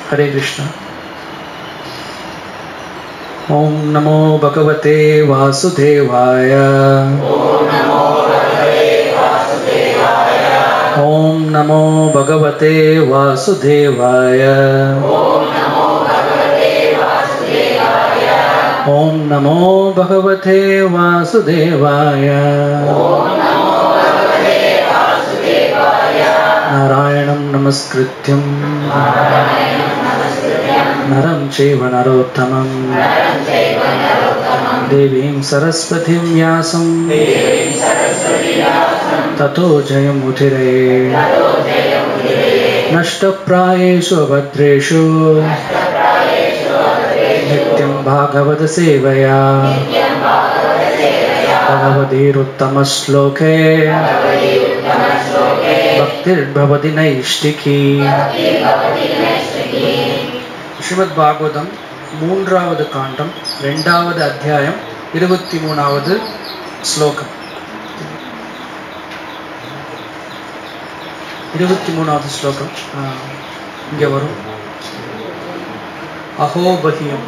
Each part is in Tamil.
Hare Krishna. Om Namo Bhagavate Vasudevaya. Om Namo Bhagavate Vasudevaya. Om Namo Bhagavate Vasudevaya. Narayanam Namaskrityam Naram Chaiva Narottamam Devim Saraswatim Vyasam Tato Jayam Udire Nashtaprayeshu Abhadreshu Nityam Bhagavata Sevaya Bhagavadir Uttamasloke Bhaktir Bhavati Naishtiki. Srimad Bhagavatam 3வது காண்டம் 2வது அத்தியாயம் 23வது ஸ்லோகம். 23வது ஸ்லோகம் இங்கே வரும். அஹோபஹியம்.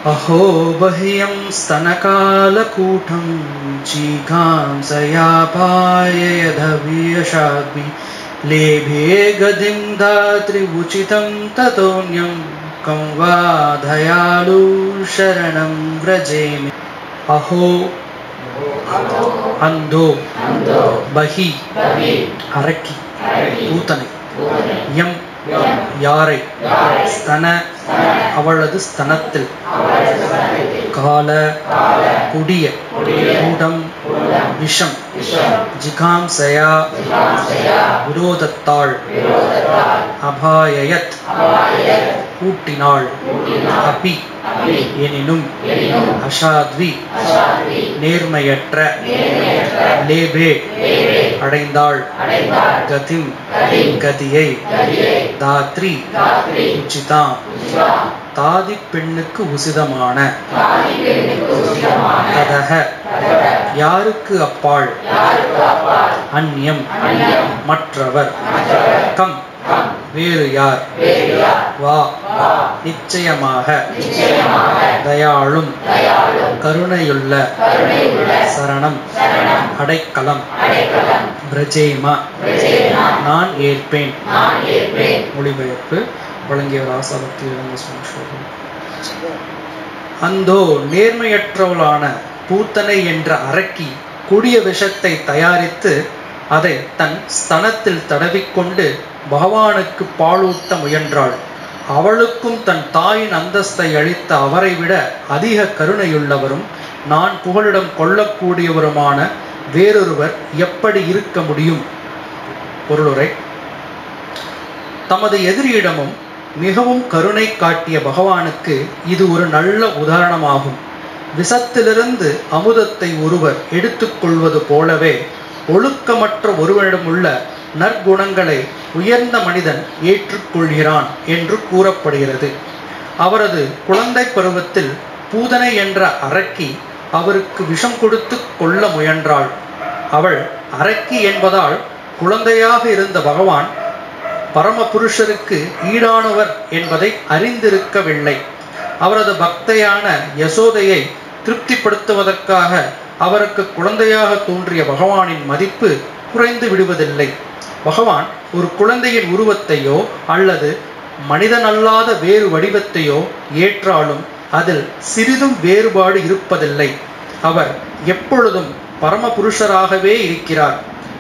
अहोबह्यं स्तनकालकूटं जीघांसयापाययधवियशाग्नि लेभे गतिं धात्रिवुचितं ततोऽन्यं कं वा दयालु शरणं व्रजेमि. अहो अंधो बहि அரக்கி பூத்தனை யம் யாரை ஸ்தன அவளது ஸ்தனத்தில் கால குடிய கூடம் விஷம் ஜிகாம்சயா விரோதத்தாள் அபாயயத் கூட்டினாள் அபி எனினும் அஷாத்வி நேர்மையற்ற லேபே அடைந்தாள் கதிம் கதியை தாத்ரி உச்சிதா தாதி பெண்ணுக்கு உசிதமான ததக யாருக்கு அப்பால் அந்நியம் மற்றவர் கம் வேறு யார் வா நிச்சயமாக தயாளும் கருணையுள்ள சரணம் அடைக்கலம் பிரஜேமா நான் ஏற்பேன். மொழிபெயர்ப்பு வழங்கியவர் ஆசாபக்தி வேதாந்த சுவாமி. அந்தோ நேர்மையற்றவளான பூத்தனை என்ற அரக்கி கொடிய விஷத்தை தயாரித்து அதை தன் ஸ்தனத்தில் தடவிக்கொண்டு பகவானுக்கு பாலூட்ட முயன்றாள். அவளுக்கும் தன் தாயின் அந்தஸ்தை அளித்த அவரை விட அதிக கருணையுள்ளவரும் நான் புகலிடம் கொள்ளக்கூடியவருமான வேறொருவர் எப்படி இருக்க முடியும்? பொருளுரை. தமது எதிரியிடமும் மிகவும் கருணை காட்டிய பகவானுக்கு இது ஒரு நல்ல உதாரணமாகும். விஷத்திலிருந்து அமுதத்தை ஒருவர் எடுத்துக்கொள்வது போலவே ஒழுக்கமற்ற ஒருவரிடமுள்ள நற்குணங்களை உயர்ந்த மனிதன் ஏற்றுக்கொள்கிறான் என்று கூறப்படுகிறது. அவரது குழந்தை பருவத்தில் பூதனை என்ற அரக்கி அவருக்கு விஷம் கொடுத்து கொள்ள முயன்றாள். அவள் அரக்கி என்பதால் குழந்தையாக இருந்த பகவான் பரமபுருஷருக்கு ஈடானவர் என்பதை அறிந்திருக்கவில்லை. அவரது பக்தையான யசோதையை திருப்திப்படுத்துவதற்காக அவருக்கு குழந்தையாக தோன்றிய பகவானின் மதிப்பு குறைந்து விடுவதில்லை. பகவான் ஒரு குழந்தையின் உருவத்தையோ அல்லது மனிதனல்லாத வேறு வடிவத்தையோ ஏற்றாலும் அதில் சிறிதும் வேறுபாடு இருப்பதில்லை. அவர் எப்பொழுதும் பரமபுருஷராகவே இருக்கிறார்.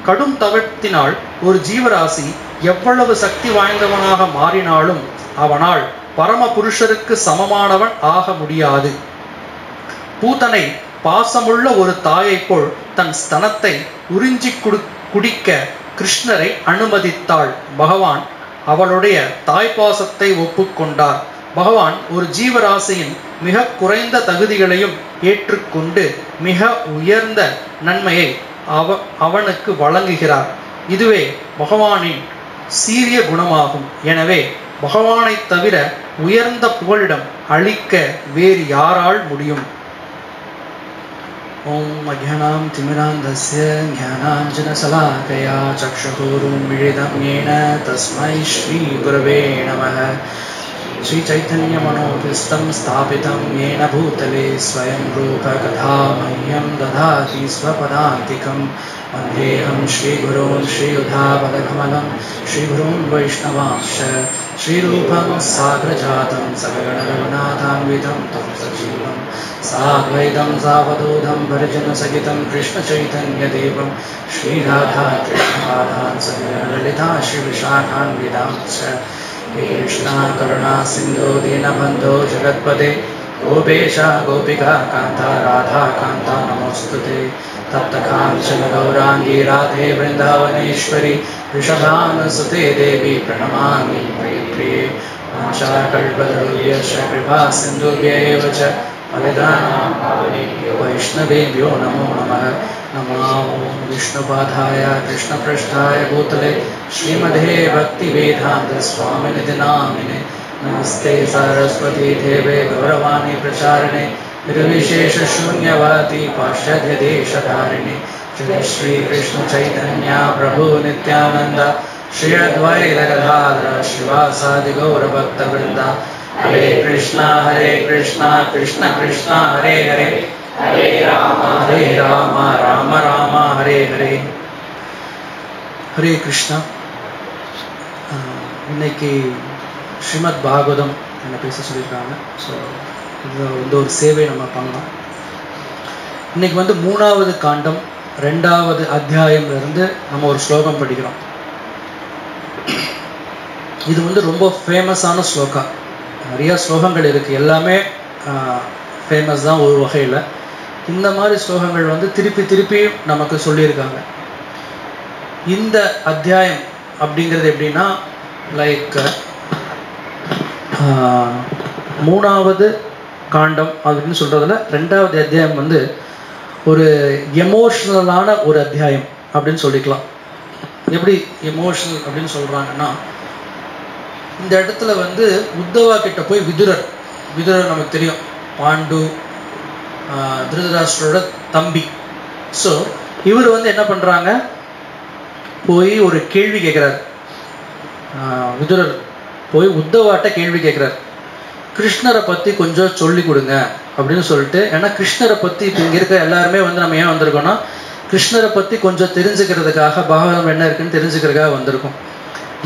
கடும் தவத்தினால் ஒரு ஜீவராசி எவ்வளவு சக்தி வாய்ந்தவனாக மாறினாலும் அவனால் பரமபுருஷருக்கு சமமானவன் ஆக முடியாது. பூதனை பாசமுள்ள ஒரு தாயை போல் தன் ஸ்தனத்தை உறிஞ்சி குடிக்க கிருஷ்ணரை அனுமதித்தாள். பகவான் அவளுடைய தாய்ப்பாசத்தை ஒப்புக்கொண்டார். பகவான் ஒரு ஜீவராசியின் மிக குறைந்த தகுதிகளையும் ஏற்றுக்கொண்டு மிக உயர்ந்த நன்மையை அவனுக்கு வழங்குகிறார். இதுவே பகவானின் சீரிய குணமாகும். எனவே பகவானை தவிர உயர்ந்த புகழிடம் அளிக்க வேறு யாரால் முடியும்? ஓம் அஜ்ஞானம் திமிராந்தஸ்ய ஞானாஞ்சனசலாகயா சக்ஷுருன்மிலிதம் யேன தஸ்மை ஸ்ரீ குரவே நமः. श्री चैतन्य मनोभीष्टं स्थापितं येन भूतले स्वयं रूप कथा मह्यं ददाति स्वपदान्तिकं वन्देऽहं श्रीगुरून् श्रीयुधापदकमलं श्रीगुरून् वैष्णवांश्च श्रीरूपं साग्रजातं सकलगणरघुनाथान्वितं तं सजीवं साद्वैतं सावधूतं परिजनसहितं कृष्णचैतन्यदेवं श्रीराधा कृष्णपादान् सकलललिता श्रीविशाखान्वितांश्च हे कृष्णा करुणा सिंधु दीनबन्धो जगत्पते गोपेश गोपिका कान्ता राधा कान्ता नमोस्तुते. तप्त काञ्चन गौरांगी राधे वृंदावनेश्वरी वृषभानुसुते देवी प्रणमामि प्रिये. वाञ्छाकल्पतरुभ्यश्च कृपा सिन्धुभ्यैव च पतितानां पावनेभ्यो वैष्णवेभ्यो नमो नमः. नमो विष्णुपादाय कृष्णपृष्ठाय भूतले श्रीमते भक्तिवेदान्त स्वामिनिधि नामिने. नमस्ते सरस्वती देवे गौरवाणी प्रचारिणे निर्विशेष शून्यवादी पाश्चात्य देशधारिणे. जय श्री कृष्ण चैतन्य प्रभु नित्यानंद श्री अद्वैत गदाधर शिवासादि गौर भक्त वृंदा. हरे कृष्णा कृष्ण कृष्णा हरे हरे हरे राम राम राम हरे हरे. ஹரே கிருஷ்ணா. இன்னைக்கு ஸ்ரீமத் பாகவதம் என்ன பேச சொல்லியிருக்காங்க. ஸோ இது ஒரு சேவை நம்ம பண்ணலாம். இன்னைக்கு 3வது காண்டம் 2வது அத்தியாயம்லேருந்து நம்ம ஒரு ஸ்லோகம் படிக்கிறோம். இது ரொம்ப ஃபேமஸான ஸ்லோகா. நிறைய ஸ்லோகங்கள் இருக்குது, எல்லாமே ஃபேமஸ் தான் ஒரு வகையில். இந்த மாதிரி ஸ்லோகங்கள் திருப்பி திருப்பி நமக்கு சொல்லியிருக்காங்க. இந்த அத்தியாயம் அப்படிங்கிறது எப்படின்னா, லைக் 3வது காண்டம் அப்படின்னு சொல்கிறதுல 2வது அத்தியாயம் ஒரு எமோஷ்னலான ஒரு அத்தியாயம் அப்படின்னு சொல்லிக்கலாம். எப்படி எமோஷ்னல் அப்படின்னு சொல்கிறாங்கன்னா, இந்த இடத்துல உத்தவா கிட்ட போய் விதுரர் நமக்கு தெரியும், பாண்டு திருதராஷ்டிரோட தம்பி. ஸோ இவர் என்ன பண்ணுறாங்க, போய் ஒரு கேள்வி கேட்குறாரு. விதுரர் போய் உத்தவாட்ட கேள்வி கேட்குறார், கிருஷ்ணரை பற்றி கொஞ்சம் சொல்லி கொடுங்க அப்படின்னு சொல்லிட்டு. ஏன்னா கிருஷ்ணரை பற்றி இப்போ இங்கே இருக்க எல்லாருமே நம்ம ஏன் வந்திருக்கோம்னா, கிருஷ்ணரை பற்றி கொஞ்சம் தெரிஞ்சுக்கிறதுக்காக, பாகவதம் என்ன இருக்குன்னு தெரிஞ்சுக்கிறதுக்காக வந்திருக்கோம்.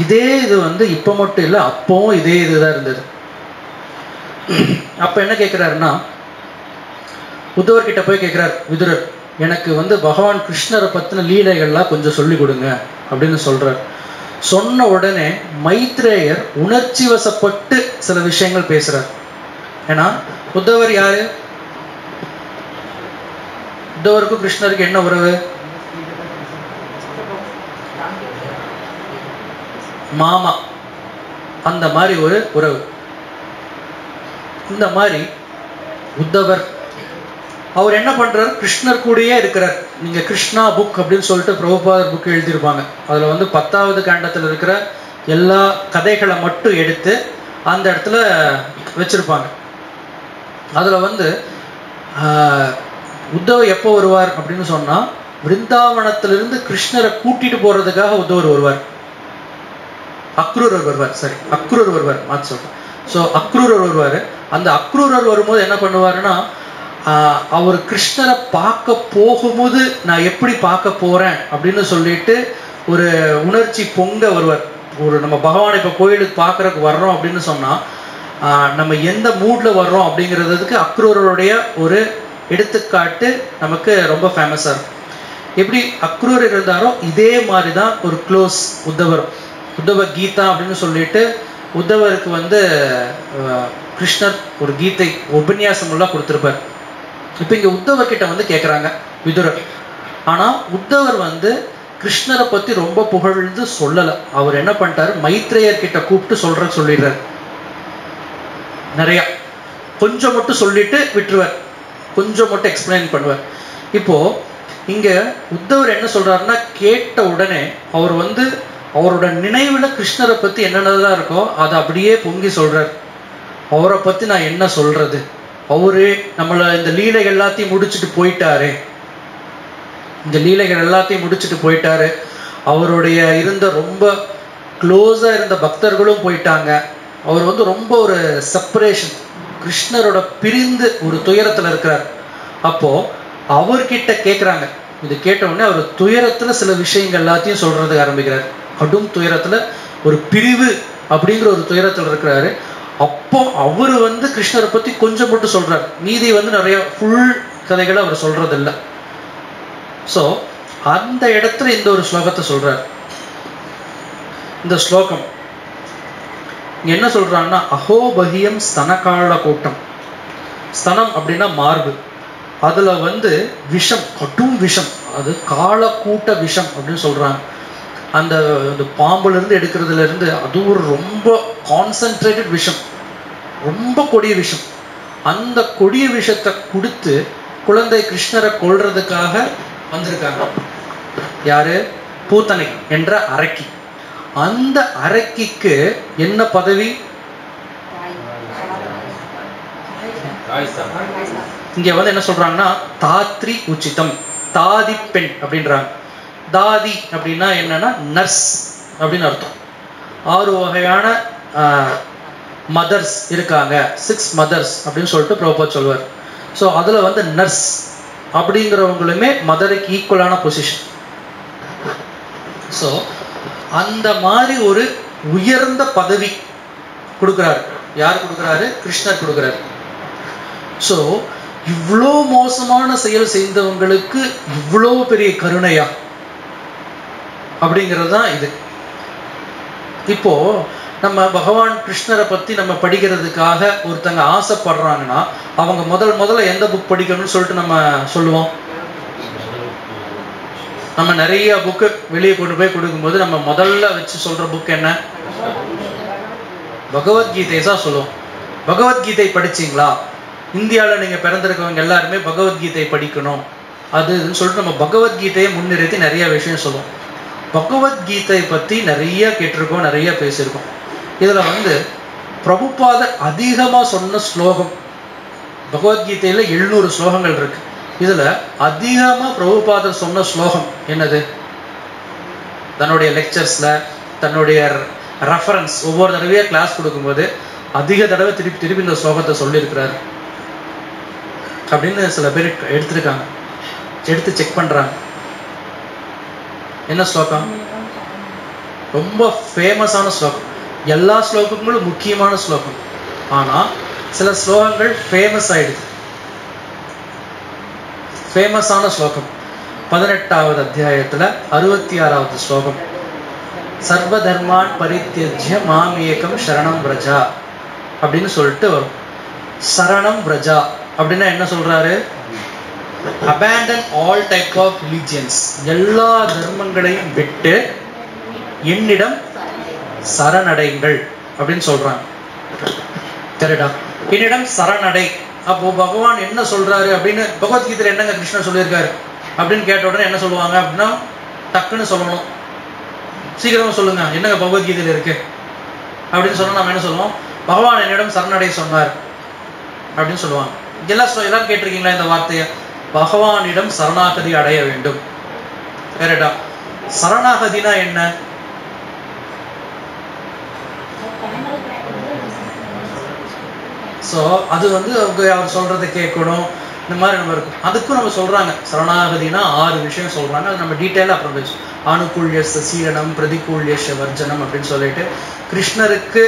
இதே இது இப்போ மட்டும் இல்லை, அப்போவும் இதே இதுதான் இருந்தது. அப்போ என்ன கேட்குறாருன்னா, உத்தவர்கிட்ட போய் கேட்குறார் விதுரர், எனக்கு பகவான் கிருஷ்ணரை பற்றின லீலைகள்லாம் கொஞ்சம் சொல்லி கொடுங்க அப்படின்னு சொல்கிறார். சொன்ன உடனே மைத்ரேயர் உணர்ச்சி வசப்பட்டு சில விஷயங்கள் பேசுகிறார். ஏன்னா உத்தவர் யாரு? உத்தவருக்கும் கிருஷ்ணருக்கு என்ன உறவு? மாமா, அந்த மாதிரி ஒரு உறவு. இந்த மாதிரி உத்தவர் அவர் என்ன பண்றாரு, கிருஷ்ணர் கூடயே இருக்கிறார். நீங்க கிருஷ்ணா புக் அப்படின்னு சொல்லிட்டு பிரபுபாதர் புக் எழுதியிருப்பாங்க. அதுல 10வது காண்டத்தில் இருக்கிற எல்லா கதைகளை மட்டும் எடுத்து அந்த இடத்துல வச்சிருப்பாங்க. அதுல உத்தவர் எப்போ வருவார் அப்படின்னு சொன்னா, விருந்தாவனத்திலிருந்து கிருஷ்ணரை கூட்டிட்டு போறதுக்காக உத்தவர் வருவார். அக்ரூரர் வருவார் மாற்றி சொல்றேன். ஸோ அக்ரூரர் வருவார். அந்த அக்ரூரர் வரும்போது என்ன பண்ணுவாருன்னா, அவர் கிருஷ்ணரை பார்க்க போகும்போது நான் எப்படி பார்க்க போறேன் அப்படின்னு சொல்லிட்டு ஒரு உணர்ச்சி பொங்க வருவார். நம்ம பகவானை இப்போ கோயிலுக்கு பார்க்கறதுக்கு வர்றோம் அப்படின்னு சொன்னா, நம்ம எந்த மூட்ல வர்றோம் அப்படிங்கிறதுக்கு அக்ரூரருடைய ஒரு எடுத்துக்காட்டு நமக்கு ரொம்ப ஃபேமஸாக இருக்கும். எப்படி அக்ரூர் இருந்தாரோ இதே மாதிரி தான் ஒரு க்ளோஸ் உத்தவ கீதா அப்படின்னு சொல்லிட்டு உத்தவருக்கு கிருஷ்ணர் ஒரு கீதை உபன்யாசம் எல்லாம் கொடுத்துருப்பார். இப்போ இங்கே உத்தவர்கிட்ட கேட்குறாங்க விதுரர். ஆனால் உத்தவர் கிருஷ்ணரை பற்றி ரொம்ப புகழ்ந்து சொல்லலை. அவர் என்ன பண்ணிட்டாரு, மைத்ரேயர் கிட்ட கூப்பிட்டு சொல்லிடுறார். நிறையா கொஞ்சம் மட்டும் சொல்லிட்டு விட்டுருவார், கொஞ்சம் மட்டும் எக்ஸ்பிளைன் பண்ணுவார். இப்போ இங்கே உத்தவர் என்ன சொல்றாருன்னா, கேட்ட உடனே அவர் அவரோட நினைவுல கிருஷ்ணரை பத்தி என்னென்னதான் இருக்கோ அதை அப்படியே பொங்கி சொல்றார். அவரை பத்தி நான் என்ன சொல்றது, அவரு நம்மள இந்த லீலைகள் எல்லாத்தையும் முடிச்சுட்டு போயிட்டாரு, இந்த லீலைகள் எல்லாத்தையும் முடிச்சுட்டு போயிட்டாரு, அவருடைய இருந்த ரொம்ப க்ளோஸா இருந்த பக்தர்களும் போயிட்டாங்க, அவர் வந்து ரொம்ப ஒரு செப்பரேஷன், கிருஷ்ணரோட பிரிந்து ஒரு துயரத்துல இருக்கிறார். அப்போ அவர்கிட்ட கேட்குறாங்க. இது கேட்ட உடனே அவர் துயரத்துல சில விஷயங்கள் எல்லாத்தையும் சொல்றதுக்கு ஆரம்பிக்கிறார். கடும் துயரத்துல, ஒரு பிரிவு அப்படிங்கிற ஒரு துயரத்துல இருக்கிறாரு. அப்போ அவரு வந்து கிருஷ்ணரை பத்தி கொஞ்சம் மட்டும் சொல்றார், மீதி வந்து நிறைய ஃபுல் கதைகளை அவர் சொல்றது இல்லை. ஸோ அந்த இடத்துல இந்த ஒரு ஸ்லோகத்தை சொல்றார். இந்த ஸ்லோகம் என்ன சொல்றாங்கன்னா, அஹோபகியம் ஸ்தனகால கூட்டம். ஸ்தனம் அப்படின்னா மார்பு, அதுல வந்து விஷம், கடும் விஷம், அது காலக்கூட்ட விஷம் அப்படின்னு சொல்றாங்க. அந்த பாம்புல இருந்து எடுக்கிறதுல இருந்து அது ஒரு ரொம்ப கான்சென்ட்ரேட்டட் விஷம், ரொம்ப கொடிய விஷம். அந்த கொடிய விஷத்தை கொடுத்து குழந்தை கிருஷ்ணரை கொல்றதுக்காக வந்திருக்காங்க. யாரு? பூத்தனை என்ற அரக்கி. அந்த அரக்கிக்கு என்ன பதவி? இங்க வந்து என்ன சொல்றாங்கன்னா, தாத்ரி உச்சிதம், தாதி பெண் அப்படின்றாங்க. தாதி அப்படின்னா என்னன்னா நர்ஸ் அப்படின்னு அர்த்தம். 6 வகையான மதர்ஸ் இருக்காங்க, 6 மதர்ஸ் அப்படின்னு சொல்லிட்டு பிரபுபாத் சொல்வார். ஸோ அதுல வந்து நர்ஸ் அப்படிங்கிறவங்களுமே மதருக்கு ஈக்குவலான பொசிஷன். ஸோ அந்த மாதிரி ஒரு உயர்ந்த பதவி கொடுக்குறாரு. யார் கொடுக்குறாரு? கிருஷ்ணர் கொடுக்குறாரு. ஸோ இவ்வளோ மோசமான செயல் செய்தவங்களுக்கு இவ்வளோ பெரிய கருணையா அப்படிங்கிறது தான் இது. இப்போ நம்ம பகவான் கிருஷ்ணரை பத்தி நம்ம படிக்கிறதுக்காக ஒருத்தங்க ஆசைப்படுறாங்கன்னா அவங்க முதல்ல எந்த புக் படிக்கணும்னு சொல்லிட்டு நம்ம சொல்லுவோம். நம்ம நிறைய புக்கு வெளியே கொண்டு போய் கொடுக்கும்போது நம்ம முதல்ல வச்சு சொல்ற புக் என்ன? பகவத்கீதை தான் சொல்லுவோம். பகவத்கீதை படிச்சிங்களா? இந்தியாவில் நீங்க பிறந்திருக்கவங்க எல்லாருமே பகவத்கீதை படிக்கணும் அதுன்னு சொல்லிட்டு நம்ம பகவத்கீதையை முன்னிறுத்தி நிறைய விஷயம் சொல்லுவோம். பகவத்கீதை பத்தி நிறைய கேட்டிருக்கோம், நிறைய பேசியிருக்கோம். இதுல வந்து பிரபுபாதர் அதிகமா சொன்ன ஸ்லோகம், பகவத்கீதையில 700 ஸ்லோகங்கள் இருக்கு. இதுல அதிகமா பிரபுபாதர் சொன்ன ஸ்லோகம் என்னது? தன்னுடைய லெக்சர்ஸ்ல, தன்னுடைய ரெஃபரன்ஸ், ஒவ்வொரு தடவையா கிளாஸ் கொடுக்கும்போது அதிக தடவை திருப்பி இந்த ஸ்லோகத்தை சொல்லியிருக்கிறாரு அப்படின்னு சில பேர் எடுத்திருக்காங்க, எடுத்து செக் பண்றாங்க. என்ன ஸ்லோகம்? ரொம்ப ஃபேமஸான ஸ்லோகம். எல்லா ஸ்லோகங்களும் முக்கியமான ஸ்லோகம். ஆனா சில ஸ்லோகங்கள் ஃபேமஸ் ஆயிடுது. ஃபேமஸான ஸ்லோகம் 18வது அத்தியாயத்துல 66வது ஸ்லோகம். சர்வ தர்மான் பரித்யஜ்ய மாம் ஏகம் சரணம் व्रजा அப்படின்னு சொல்லிட்டு வரும். சரணம் व्रजा அப்படின்னா என்ன சொல்றாரு? abandon all type of religions, எல்லா தர்மங்களையும் விட்டு என்னிடம் சரணடைங்கள் அப்படின்னு சொல்றாங்க. கரெக்டா? என்னிடம் சரணடை. அப்போ பகவான் என்ன சொல்றாரு அப்படின்னு பகவத்கீதையில என்னங்க கிருஷ்ணர் சொல்லியிருக்காரு அப்படின்னு கேட்ட உடனே என்ன சொல்லுவாங்க அப்படின்னா, டக்குன்னு சொல்லணும், சீக்கிரமா சொல்லுங்க என்னங்க பகவத்கீதையில இருக்கு அப்படின்னு சொன்னா நம்ம என்ன சொல்லுவோம்? பகவான் என்னிடம் சரணடை சொன்னார் அப்படின்னு சொல்லுவாங்க. எல்லாரும் கேட்டிருக்கீங்களா இந்த வார்த்தையை? பகவானிடம் சரணாகதி அடைய வேண்டும். கரெக்டா? சரணாகதினா என்ன? ஸோ அது வந்து அவர் சொல்றதை கேட்கணும், இந்த மாதிரி நம்ம இருக்கும். அதுக்கும் நம்ம சொல்றாங்க சரணாகதினா 6 விஷயம் சொல்றாங்க. அது நம்ம டீட்டெயிலாக அப்புறம் பேசுவோம். அனுகூல்யஸ்ய சீலனம், பிரதிகூல்யஸ்ய வர்ஜனம் அப்படின்னு சொல்லிட்டு கிருஷ்ணருக்கு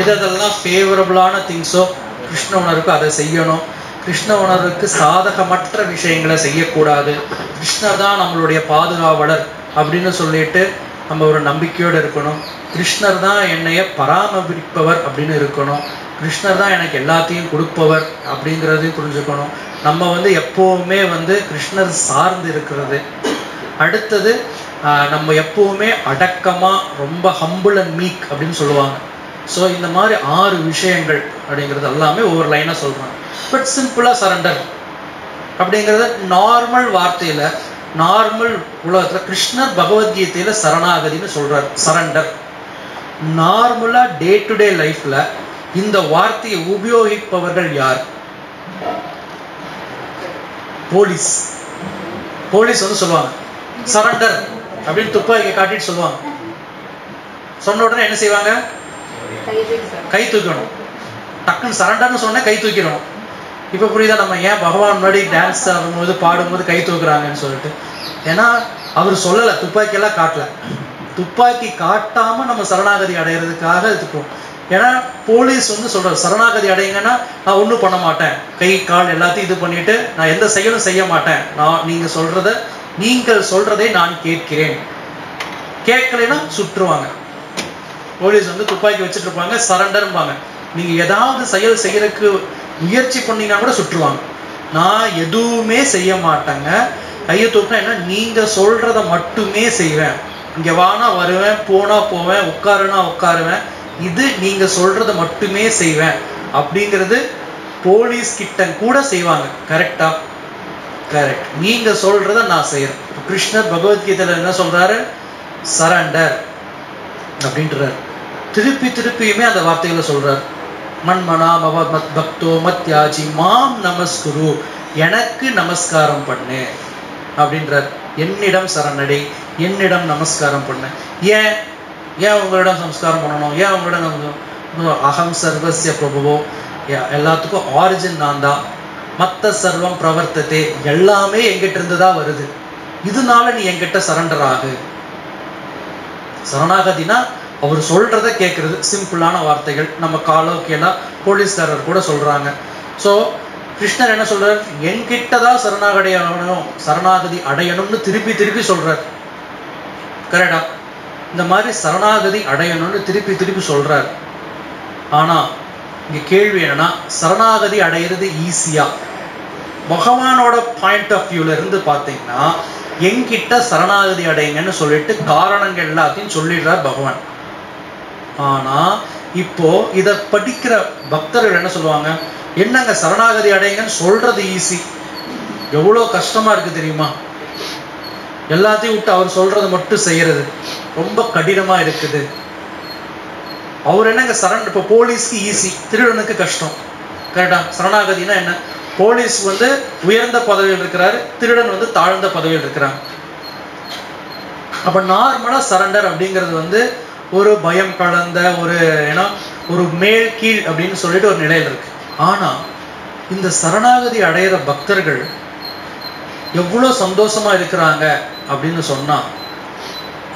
எதெல்லாம் ஃபேவரபிளான திங்ஸோ கிருஷ்ண உணர்வுக்கு அதை செய்யணும். கிருஷ்ண உணர்வுக்கு சாதகமற்ற விஷயங்களை செய்யக்கூடாது. கிருஷ்ணர் தான் நம்மளுடைய பாதுகாவலர் அப்படின்னு சொல்லிட்டு நம்ம ஒரு நம்பிக்கையோடு இருக்கணும். கிருஷ்ணர் தான் என்னைய பராமரிப்பவர் அப்படின்னு இருக்கணும். கிருஷ்ணர் தான் எனக்கு எல்லாத்தையும் கொடுப்பவர் அப்படிங்கிறதையும் புரிஞ்சுக்கணும். நம்ம வந்து எப்போவுமே வந்து கிருஷ்ணர் சார்ந்து இருக்கிறது. அடுத்தது நம்ம எப்போவுமே அடக்கமா, ரொம்ப ஹம்பிள் அண்ட் மீக் அப்படின்னு சொல்லுவாங்க. ஸோ இந்த மாதிரி 6 விஷயங்கள் அப்படிங்கிறது எல்லாமே ஒவ்வொரு லைனாக சொல்கிறாங்க. பட் சிம்பிளாக சரண்டர் அப்படிங்கிறத நார்மல் வார்த்தையில் நார்மல் உலகத்துல கிருஷ்ணர் பகவத்கீதையில சரணாகதின்னு சொல்றார், சரண்டர். நார்மலா டே டு டே லைஃப்ல இந்த வார்த்தையை உபயோகிப்பவர்கள் யார்? போலீஸ். போலீஸ் வந்து சொல்லுவாங்க சரண்டர் அப்படின்னு துப்பாக்கியை காட்டிட்டு சொல்லுவாங்க. சொன்ன உடனே என்ன செய்வாங்க? கை தூக்கணும். டக்குன்னு சரண்டர்னு சொன்ன கை தூக்கிடணும். இப்ப புரியுதா நம்ம ஏன் பகவான் முன்னாடி டான்ஸ் ஆடும்போது பாடும்போது கை தூக்குறாங்கன்னு சொல்லிட்டு? ஏன்னா அவர் சொல்லல, துப்பாக்கி எல்லாம் காட்டல. துப்பாக்கி காட்டாம நம்ம சரணாகதி அடைகிறதுக்காக இருக்கும். ஏன்னா போலீஸ் வந்து சொல்ற சரணாகதி அடைங்கன்னா நான் ஒன்றும் பண்ண மாட்டேன், கை கால் எல்லாத்தையும் இது பண்ணிட்டு நான் எந்த செயலும் செய்ய மாட்டேன், நான் நீங்கள் சொல்றதை நான் கேட்கிறேன், கேட்கலைன்னா சுற்றுவாங்க. போலீஸ் வந்து துப்பாக்கி வச்சுட்டு இருப்பாங்க, சரண்டர்பாங்க. நீங்க ஏதாவது செயல் செய்யறதுக்கு முயற்சி பண்ணீங்கன்னா கூட சுற்றுவாங்க. நான் எதுவுமே செய்ய மாட்டேங்க, கையை தூக்கினா என்ன, நீங்க சொல்றத மட்டுமே செய்வேன், இங்க வானா வருவேன், போனா போவேன், உட்காருனா உட்காருவேன், இது நீங்க சொல்றத மட்டுமே செய்வேன் அப்படிங்கிறது போலீஸ் கிட்ட கூட செய்வாங்க. கரெக்டா? கரெக்ட். நீங்க சொல்றத நான் செய்யறேன். கிருஷ்ணர் பகவத்கீதையில என்ன சொல்றாரு? சரண்டர் அப்படின்றார். திருப்பி திருப்பியுமே அந்த வார்த்தைகளை சொல்றார். மன்மனா மத் பக்தோ மத்யாஜி மாம் நமஸ்குரு, எனக்கு நமஸ்காரம் பண்ணு அப்படின்றார். என்னிடம் சரணடை, என்னிடம் நமஸ்காரம் பண்ணு. ஏன் உங்களிடம் நமஸ்காரம் பண்ணணும்? ஏன் உங்களிடம்? அகம் சர்வஸ்ய பிரபுவோ, எல்லாத்துக்கும் ஆரிஜின் நான் தான். மத்த சர்வம் பிரவர்த்ததே, எல்லாமே எங்கிட்ட இருந்துதான் வருது, இதனால நீ என்கிட்ட சரண்டர் ஆகு. சரணாகதினா அவர் சொல்றத கேட்கறது. சிம்பிளான வார்த்தைகள். நம்ம காலோக்கியெல்லாம் போலீஸ்காரர் கூட சொல்றாங்க. ஸோ கிருஷ்ணர் என்ன சொல்றார்? என்கிட்டதான் சரணாகதி அடையணும்னு திருப்பி திருப்பி சொல்றார். கரெக்டா? இந்த மாதிரி சரணாகதி அடையணும்னு திருப்பி திருப்பி சொல்றார். ஆனா இங்க கேள்வி என்னன்னா, சரணாகதி அடையிறது ஈஸியா? பகவானோட பாயிண்ட் ஆஃப் வியூல இருந்து பாத்தீங்கன்னா என்கிட்ட சரணாகதி அடையுங்கன்னு சொல்லிட்டு காரணங்கள் எல்லாத்தையும் சொல்லிடுறார் பகவான். ஆனா இப்போ இத படிக்கிற பக்தர்கள் என்ன சொல்லுவாங்க? என்னங்க சரணாகதி அடையுங்கன்னு சொல்றது ஈஸி, எவ்வளவு கஷ்டமா இருக்கு தெரியுமா? எல்லாத்தையும் விட்டு அவர் சொல்றது மட்டும் செய்யறது ரொம்ப கடினமா இருக்குது. அவர் என்னங்க சரண், இப்போ போலீஸ்க்கு ஈஸி, திருடனுக்கு கஷ்டம். கரெக்டா? சரணாகதினா என்ன? போலீஸ் வந்து உயர்ந்த பதவியில் இருக்கிறாரு, திருடன் வந்து தாழ்ந்த பதவியில் இருக்கிறாங்க. அப்ப நார்மலா சரண்டர் அப்படிங்கிறது வந்து ஒரு பயம் கலந்த ஒரு மேல் கீழ் அப்படின்னு சொல்லிட்டு ஒரு நிலையில் இருக்கு. ஆனா இந்த சரணாகதி அடையிற பக்தர்கள் எவ்வளவு சந்தோஷமா இருக்கிறாங்க அப்படின்னு சொன்னா,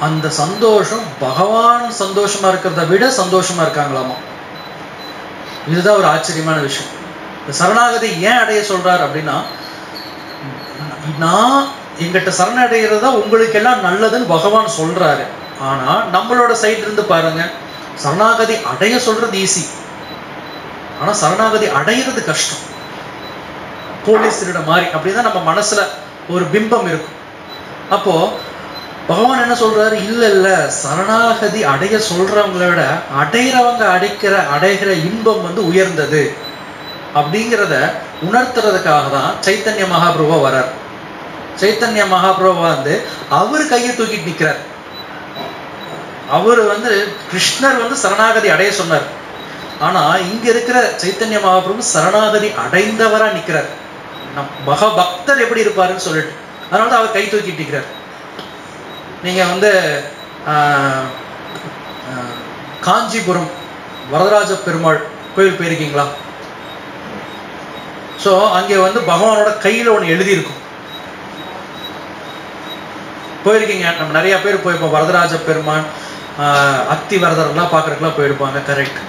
அந்த சந்தோஷம் பகவான் சந்தோஷமா இருக்கிறத விட சந்தோஷமா இருக்காங்களாமா. இதுதான் ஒரு ஆச்சரியமான விஷயம். சரணாகதி ஏன் அடைய சொல்றாரு அப்படின்னா, நான் எங்கிட்ட சரணடைகிறதா உங்களுக்கு எல்லாம் நல்லதுன்னு பகவான் சொல்றாரு. ஆனா நம்மளோட சைட்ல இருந்து பாருங்க, சரணாகதி அடைய சொல்றது ஈஸி, ஆனா சரணாகதி அடையிறது கஷ்டம். போலீஸ் திருட மாதிரி அப்படிதான் நம்ம மனசுல ஒரு பிம்பம் இருக்கும். அப்போ பகவான் என்ன சொல்றாரு? இல்ல சரணாகதி அடைய சொல்றவங்களை விட அடைகிறவங்க அடைகிற இன்பம் வந்து உயர்ந்தது அப்படிங்கிறத உணர்த்துறதுக்காக தான் சைத்தன்ய மகாபிரபு வர்றார். சைத்தன்ய மகாபிரபு வந்து அவர் கையை தூக்கிட்டு நிக்கிறார். அவர் வந்து கிருஷ்ணர் வந்து சரணாகதி அடைய சொன்னார். ஆனா இங்க இருக்கிற சைத்தன்ய மகாபிரபு சரணாகதி அடைந்தவரா நிக்கிறார். பக்தர் எப்படி இருப்பாருன்னு சொல்லிட்டு, அதனால அவர் கை தூக்கிட்டு நிற்கிறார். நீங்க வந்து காஞ்சிபுரம் வரதராஜ பெருமாள் கோயில் போயிருக்கீங்களா? சோ அங்கே வந்து பகவானோட கையில ஒண்ணு எழுதி இருக்கும். போயிருக்கீங்க, நம்ம நிறைய பேர் போயிருப்போம். வரதராஜ பெருமான், அத்தி வரதர்லாம் பாக்குறதுக்குலாம் போயிருப்பாங்க. கரெக்ட்.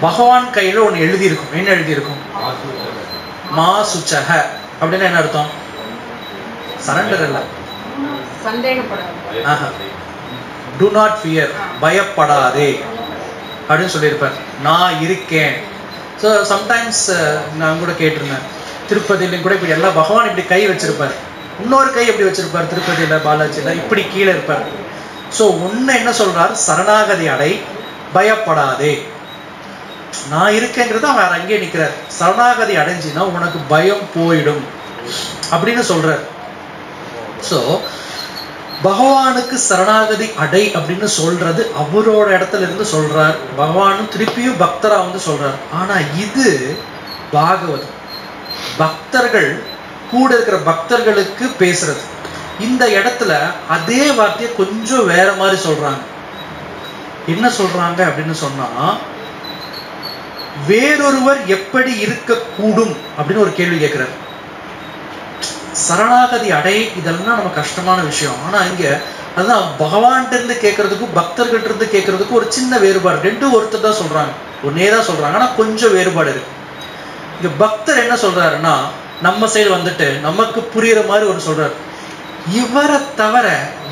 பகவான் கையில ஒண்ணு எழுதி இருக்கும். என்ன எழுதி இருக்கும்? மா சுச்சக அப்படின்னா என்ன அர்த்தம்? சரண்டர் இல்ல, டு நாட் ஃபியர், பயப்படாதே அப்படின்னு சொல்லியிருப்பார். நான் இருக்கேன். ஸோ சம்டைம்ஸ் நான் கூட கேட்டிருந்தேன், திருப்பதியிலையும் கூட இப்படி எல்லாம் பகவான் இப்படி கை வச்சிருப்பார், இன்னொரு கை எப்படி வச்சிருப்பார் திருப்பதியில பாலாஜியில இப்படி கீழே இருப்பார். ஸோ ஒன்னு என்ன சொல்றார்? சரணாகதி அடை, பயப்படாதே, நான் இருக்கேங்கிறது அவர் அங்கே நிற்கிறார். சரணாகதி அடைஞ்சினா உனக்கு பயம் போயிடும் அப்படின்னு சொல்றார். ஸோ பகவானுக்கு சரணாகதி அடை அப்படின்னு சொல்றது அவரோட இடத்துல இருந்து சொல்றார். பகவானும் திருப்பியும் பக்தரா வந்து சொல்றார். ஆனா இது பாகவதம், பக்தர்கள் கூட இருக்கிற பக்தர்களுக்கு பேசுறது. இந்த இடத்துல அதே வார்த்தையை கொஞ்சம் வேற மாதிரி சொல்றாங்க. என்ன சொல்றாங்க அப்படின்னு சொன்னா, வேறொருவர் எப்படி இருக்கக்கூடும் அப்படின்னு ஒரு கேள்வி கேட்கிறார். சரணாகதி அடை இதெல்லாம் நம்ம கஷ்டமான விஷயம். ஆனா இங்க அதுதான் பகவான்கிட்ட இருந்து கேட்கறதுக்கும் பக்தர்கிட்ட இருந்து கேட்கறதுக்கும் ஒரு சின்ன வேறுபாடு. ரெண்டும் ஒருத்தர் தான் சொல்றாங்க, ஒன்னே தான் சொல்றாங்க, ஆனா கொஞ்சம் வேறுபாடு இருக்கு. இங்க பக்தர் என்ன சொல்றாருன்னா, நம்ம சைடு வந்துட்டு நமக்கு புரியுற மாதிரி ஒரு சொல்றாரு, இவரை தவிர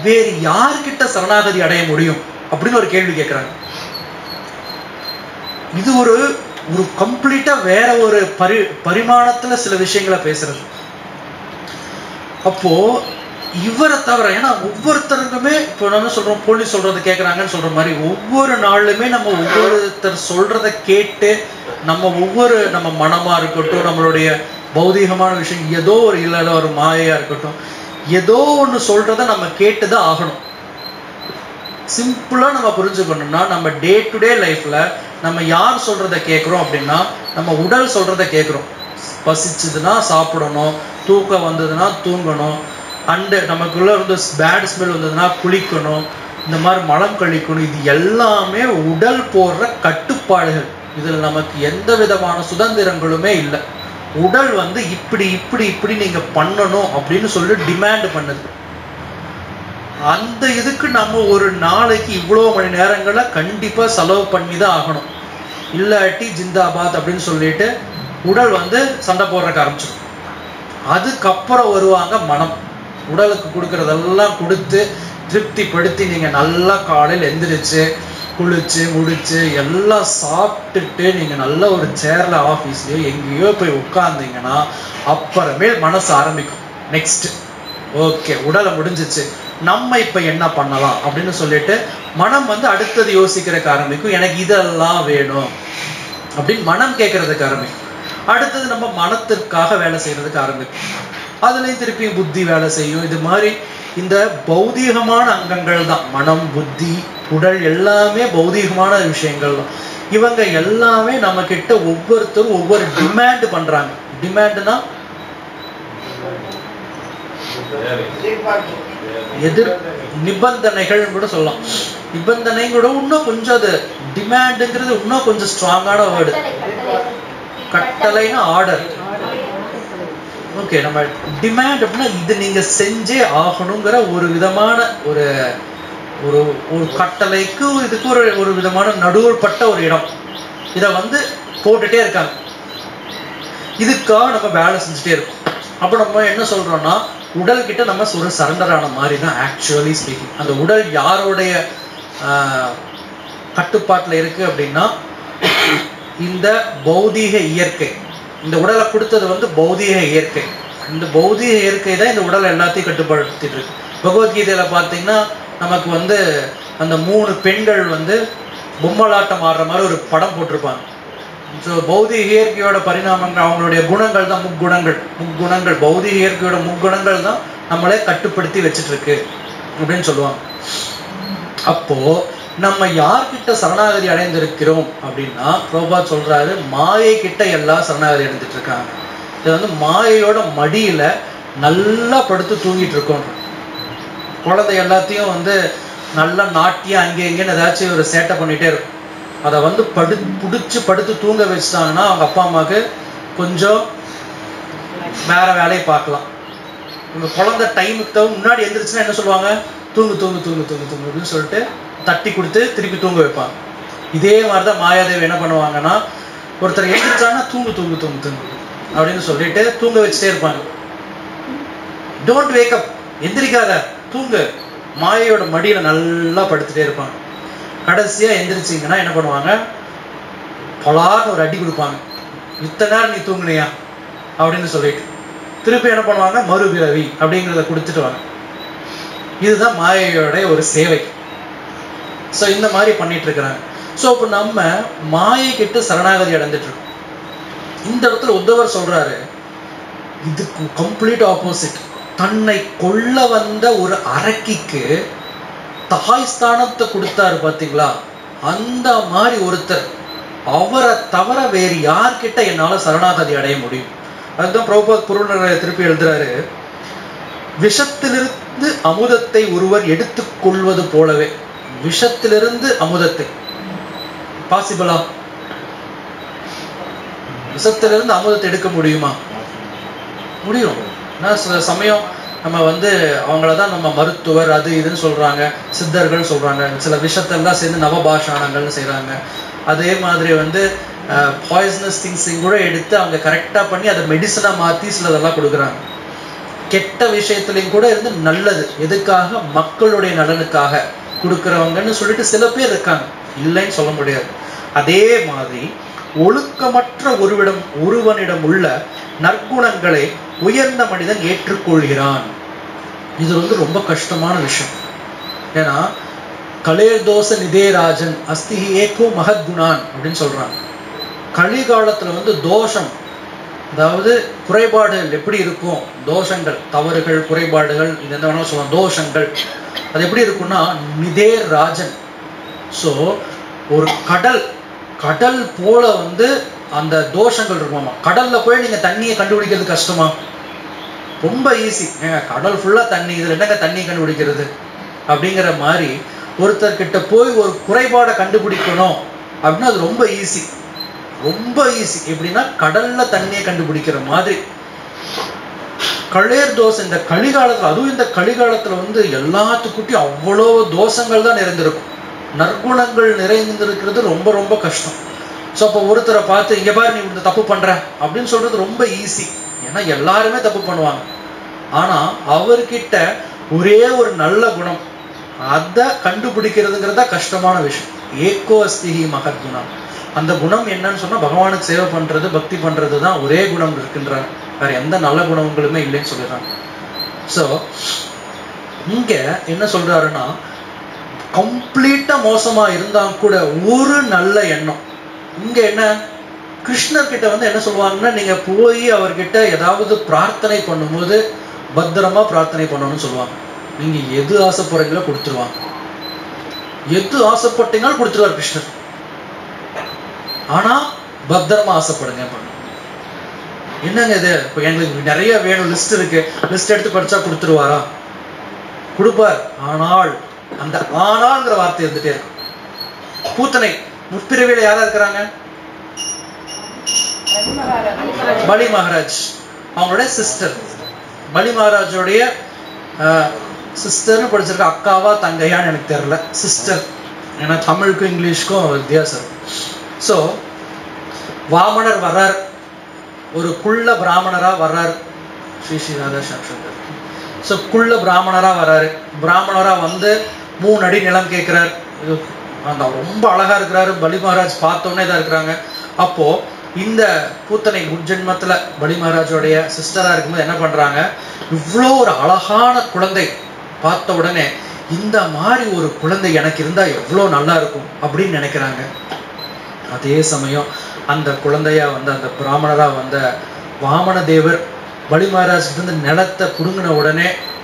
வேறு யார்கிட்ட சரணாகதி அடைய முடியும் அப்படின்னு ஒரு கேள்வி கேட்கிறாங்க. இது ஒரு கம்ப்ளீட்டா வேற ஒரு பரிமாணத்துல சில விஷயங்களை பேசுறது. அப்போ இவரை தவிர, ஏன்னா ஒவ்வொருத்தருக்குமே இப்போ நம்ம சொல்றோம் போலீஸ் சொல்றதை கேட்கறாங்கன்னு சொல்ற மாதிரி ஒவ்வொரு நாளுமே நம்ம ஒவ்வொருத்தர் சொல்றதை கேட்டு நம்ம மனமா இருக்கட்டும், நம்மளுடைய பௌதீகமான விஷயம் ஏதோ ஒரு இல்லாத ஒரு மாயையா இருக்கட்டும், ஏதோ ஒண்ணு சொல்றதை நம்ம கேட்டுதான் ஆகணும். சிம்பிளா நம்ம புரிஞ்சுக்கணும்னா, நம்ம டே டு டே லைஃப்ல நம்ம யார் சொல்றதை கேட்கிறோம் அப்படின்னா, நம்ம உடல் சொல்றதை கேட்கிறோம். பசிச்சதுன்னா சாப்பிடணும், தூக்கம் வந்ததுன்னா தூங்கணும், அண்டு நமக்குள்ள இருந்து பேட் ஸ்மெல் வந்ததுன்னா குளிக்கணும், இந்த மாதிரி மலம் கழிக்கணும். இது எல்லாமே உடல் போடுற கட்டுப்பாடுகள். இதுல நமக்கு எந்த விதமான சுதந்திரங்களுமே இல்லை. உடல் வந்து இப்படி இப்படி இப்படி நீங்க பண்ணணும் அப்படின்னு சொல்லி டிமாண்ட் பண்ணுது. அந்த இதுக்கு நம்ம ஒரு நாளைக்கு இவ்வளவு மணி நேரங்களை கண்டிப்பா செலவு பண்ணி தான் ஆகணும். இல்லாட்டி ஜிந்தாபாத் அப்படின்னு சொல்லிட்டு உடல் வந்து சண்டை போடுறக்க ஆரம்பிச்சிடும். அதுக்கப்புறம் வருவாங்க மனம். உடலுக்கு கொடுக்கறதெல்லாம் கொடுத்து திருப்திப்படுத்தி நீங்க நல்லா காலையில் எந்திரிச்சு குளிச்சு முடிச்சு எல்லாம் சாப்பிட்டுட்டு நீங்க நல்ல ஒரு சேர்ல ஆஃபீஸ்லயோ எங்கேயோ போய் உட்கார்ந்தீங்கன்னா அப்புறமே மனசு ஆரம்பிக்கும். நெக்ஸ்ட் ஓகே, உடலை முடிஞ்சிச்சு, நம்ம இப்ப என்ன பண்ணலாம் அப்படின்னு சொல்லிட்டு மனம் வந்து அடுத்தது யோசிக்கிறதுக்கு ஆரம்பிக்கும். எனக்கு இதெல்லாம் வேணும் அப்படின்னு மனம் கேட்கறதுக்கு ஆரம்பிக்கும். அடுத்தது நம்ம மனத்திற்காக வேலை செய்யறதுக்கு ஆரம்பிக்கும். அதுலயும் திருப்பி புத்தி வேலை செய்யும். இது மாதிரி இந்த பௌதீகமான அங்கங்கள் தான் மனம், புத்தி, உடல் எல்லாமே பௌதீகமான விஷயங்கள் தான். இவங்க எல்லாமே நம்ம கிட்ட ஒவ்வொருத்தரும் ஒவ்வொரு டிமாண்ட் பண்றாங்க. டிமாண்ட்னா எதிர் நிபந்தனைகள் கூட சொல்லலாம். நிபந்தனை கூட இன்னும் கொஞ்சம், அது டிமாண்டுங்கிறது இன்னும் கொஞ்சம் ஸ்ட்ராங்கான வேர்டு. கட்டளைனா ஆர்டர். ஓகே, நம்ம டிமாண்ட் அப்படின்னா இது நீங்க செஞ்சே ஆகணுங்கிற ஒரு விதமான ஒரு ஒரு ஒரு கட்டளைக்கு இதுக்கு ஒரு விதமான நடுவுப்பட்ட ஒரு இடம். இதை வந்து போட்டுட்டே இருக்காங்க. இதுக்காக நம்ம வேலை செஞ்சுட்டே இருக்கோம். அப்போ நம்ம என்ன சொல்றோம்னா, உடல் கிட்ட நம்ம ஒரு சரண்டர் ஆன மாதிரி தான் ஆக்சுவலி ஸ்பீக்கிங். அந்த உடல் யாரோடைய கட்டுப்பாட்டுல இருக்கு அப்படின்னா, இந்த பௌதீக இயற்கை. இந்த உடலை கொடுத்தது வந்து பௌதீக இயற்கை. இந்த பௌதீக இயற்கை தான் இந்த உடலை எல்லாத்தையும் கட்டுப்படுத்திட்டு இருக்கு. பகவத்கீதையில பார்த்தீங்கன்னா நமக்கு வந்து அந்த 3 பெண்கள் வந்து பொம்மலாட்டம் ஆடுற மாதிரி ஒரு படம் போட்டிருப்பாங்க. ஸோ பௌதிக இயற்கையோட பரிணாமங்கள், அவங்களுடைய குணங்கள் தான் முக்குணங்கள். பௌதிக இயற்கையோட முக்குணங்கள் தான் நம்மளே கட்டுப்படுத்தி வச்சுட்டு இருக்கு அப்படின்னு சொல்லுவாங்க. அப்போ நம்ம யார்கிட்ட சரணாகதி அடைந்திருக்கிறோம் அப்படின்னா, பிரபுபாத் சொல்றாரு, மாயை கிட்ட எல்லாம் சரணாகதி அடைந்துட்டு இருக்காங்க. இது வந்து மாயையோட மடியில நல்லா படுத்து தூங்கிட்டு இருக்கோம். குழந்தை எல்லாத்தையும் வந்து நல்லா நாட்டியா அங்கே எங்கேன்னு ஏதாச்சும் ஒரு சேட்டை பண்ணிட்டே இருக்கும். அதை வந்து பிடிச்சி படுத்து தூங்க வச்சுட்டாங்கன்னா அவங்க அப்பா அம்மாவுக்கு கொஞ்சம் வேற வேலையை பார்க்கலாம். உங்க குழந்தை டைமுக்கு தவிர முன்னாடி எந்திரிச்சுன்னா என்ன சொல்லுவாங்க, தூங்கு தூங்கு தூங்கு தூங்கு தூங்கு அப்படின்னு சொல்லிட்டு தட்டி கொடுத்து திருப்பி தூங்க வைப்பாங்க. இதே மாதிரிதான் மாயாதேவி என்ன பண்ணுவாங்கன்னா, ஒருத்தர் எந்திரிச்சாங்கன்னா தூங்கு தூங்கு தூங்கு தூங்கு அப்படின்னு சொல்லிட்டு தூங்க வச்சுட்டே இருப்பாங்க. டோன்ட் வேக் அப், எந்திரிக்காத, தூங்கு. மாயையோட மடியில நல்லா படுத்துட்டே இருப்பாங்க. கடைசியா எந்திரிச்சிங்கன்னா என்ன பண்ணுவாங்க, பலார்னு ஒரு அடி கொடுப்பாங்க. இத்தனை நேரம் நீ தூங்குனியா அப்படின்னு சொல்லிட்டு திருப்பி என்ன பண்ணுவாங்க, மறுபிறவி அப்படிங்கிறத கொடுத்துட்டு வாங்க. இதுதான் மாயையோட ஒரு சேவை. ஸோ இந்த மாதிரி பண்ணிட்டு இருக்கிறாங்க. ஸோ இப்போ நம்ம மாயை கிட்ட சரணாகதி அடைஞ்சிட்டு இருக்கோம். இந்த இடத்துல உத்தவர் சொல்றாரு, இதுக்கு கம்ப்ளீட் ஆப்போசிட். தன்னை கொல்ல வந்த ஒரு அரக்கிக்கு தாய் ஸ்தானத்தை கொடுத்தாரு பாத்தீங்களா, அந்த மாதிரி ஒருத்தர். அவரை தவிர வேறு யார்கிட்ட என்னால சரணாகதி அடைய முடியும்? அதுதான் பிரபுபாத் பொருளரை திருப்பி எழுதுறாரு, விஷத்திலிருந்து அமுதத்தை ஒருவர் எடுத்துக்கொள்வது போலவே. விஷத்திலிருந்து அமுதத்தை பாசிபிளா? விஷத்திலிருந்து அமுதத்தை எடுக்க முடியுமா? முடியும். சில சமயம் நம்ம அவங்களதான் நம்ம மருத்துவர் அது இதுன்னு சொல்றாங்க, சித்தர்கள் சொல்றாங்க. சில விஷத்தெல்லாம் சேர்ந்து நவபாஷானங்கள்னு செய்யறாங்க. அதே மாதிரி பாய்சனஸ் திங்ஸையும் கூட எடுத்து அவங்க கரெக்டா பண்ணி அதை மெடிசனா மாத்தி சிலதெல்லாம் கொடுக்குறாங்க. கெட்ட விஷயத்திலையும் கூட இருந்து நல்லது, எதுக்காக? மக்களுடைய நலனுக்காக கொடுக்குறவங்கன்னு சொல்லிட்டு சில பேர் இருக்காங்க, இல்லைன்னு சொல்ல முடியாது. அதே மாதிரி ஒழுக்கமற்ற ஒருவனிடம் உள்ள நற்குணங்களை உயர்ந்த மனிதன் ஏற்றுக்கொள்கிறான். இது ரொம்ப கஷ்டமான விஷயம். ஏன்னா கலேர்தோச நிதேராஜன் அஸ்திஹி ஏகோ மகத்குணான் அப்படின்னு சொல்றாங்க. கலிகாலத்துல தோஷம், அதாவது குறைபாடுகள் எப்படி இருக்கும், தோஷங்கள், தவறுகள், குறைபாடுகள், இது என்ன வேணாலும் சொல்லலாம், தோஷங்கள். அது எப்படி இருக்கும்னா நிதேர் ராஜன். ஸோ ஒரு கடல் போல அந்த தோஷங்கள் இருக்குமா. கடல்ல போய் நீங்க தண்ணியை கண்டுபிடிக்கிறது கஷ்டமா? ரொம்ப ஈஸி. கடல் ஃபுல்லா தண்ணி, இதுல என்னங்க தண்ணி கண்டுபிடிக்கிறது அப்படிங்கிற மாதிரி ஒருத்தர்கிட்ட போய் ஒரு குறைபாடை கண்டுபிடிக்கணும் அப்படின்னா அது ரொம்ப ஈஸி, ரொம்ப ஈஸி. எப்படின்னா கடல்ல தண்ணியை கண்டுபிடிக்கிற மாதிரி. கலேர் தோசை இந்த கலிகாலத்துல, அதுவும் இந்த கலிகாலத்துல எல்லாத்துக்கிட்டையும் அவ்வளோ தோஷங்கள் தான் நிறைந்திருக்கும். நற்குணங்கள் நிறைந்திருக்கிறது ரொம்ப ரொம்ப கஷ்டம். ஸோ அப்போ ஒருத்தரை பார்த்து இங்க பாரு நீ இந்த தப்பு பண்ற அப்படின்னு சொல்றது ரொம்ப ஈஸி, ஏன்னா எல்லாருமே தப்பு பண்ணுவாங்க. ஆனா அவர்கிட்ட ஒரே ஒரு நல்ல குணம், அதை கண்டுபிடிக்கிறதுங்கிறதா கஷ்டமான விஷயம். ஏகோ அஸ்திஹி மகத்குணம். அந்த குணம் என்னன்னு சொன்னா பகவானுக்கு சேவை பண்றது, பக்தி பண்றது தான் ஒரே குணம் இருக்குன்றாங்க. வேற எந்த நல்ல குணங்களுமே இல்லைன்னு சொல்லிடுறாங்க. ஸோ இங்க என்ன சொல்றாருன்னா, கம்ப்ளீட்டா மோசமா இருந்தா கூட ஒரு நல்ல எண்ணம். இங்க என்ன, கிருஷ்ணர் கிட்ட என்ன சொல்லுவாங்கன்னா, நீங்க போய் அவர்கிட்ட ஏதாவது பிரார்த்தனை பண்ணும்போது பத்திரமா பிரார்த்தனை பண்ணணும்னு சொல்லுவாங்க. நீங்க எது ஆசைப்படுறீங்களோ கொடுத்துருவாங்க, எது ஆசைப்பட்டீங்களும் கொடுத்துருவார் கிருஷ்ணர். ஆனா பத்திரமா ஆசைப்படுங்க. என்னங்க இது, இப்ப எங்களுக்கு நிறைய வேணும், லிஸ்ட் இருக்கு, லிஸ்ட் எடுத்து படிச்சா கொடுத்துருவாரா? கொடுப்பார். ஆனால் அந்த ஆனால்ங்கிற வார்த்தை இருந்துட்டே இருக்கும். பூத்தனை முற்பிறவியில யாரா இருக்கிறாங்க? பலி மகாராஜ், அவங்களுடைய சிஸ்டர். பலி மகாராஜோடைய சிஸ்டர்னு படிச்சிருக்க, அக்காவா தங்கையான்னு எனக்கு தெரியல, சிஸ்டர். ஏன்னா தமிழுக்கும் இங்கிலீஷ்க்கும் வித்தியாசம். ஸோ வாமனர் வர்றார், ஒரு குள்ள பிராமணரா வர்றார். ஸ்ரீ ஸ்ரீ ராதா சங்கர். ஸோ குள்ள பிராமணரா வர்றாரு. பிராமணரா 3 அடி நிலம் கேட்கிறார். அந்த ரொம்ப அழகா இருக்கிறாரு. பலி மகாராஜ் பார்த்தோன்னே தான் இருக்கிறாங்க. அப்போ இந்த பூத்தனை முன்ஜென்மத்துல பலி மகாராஜோடைய சிஸ்டரா இருக்கும்போது என்ன பண்றாங்க, இவ்வளோ ஒரு அழகான குழந்தை பார்த்த உடனே இந்த மாதிரி ஒரு குழந்தை எனக்கு இருந்தா எவ்வளோ நல்லா இருக்கும் அப்படின்னு நினைக்கிறாங்க. அதே சமயம் அந்த குழந்தையா அந்த பிராமணரா வாமன தேவர் பலி மகாராஜ் நிலத்தை புடுங்கின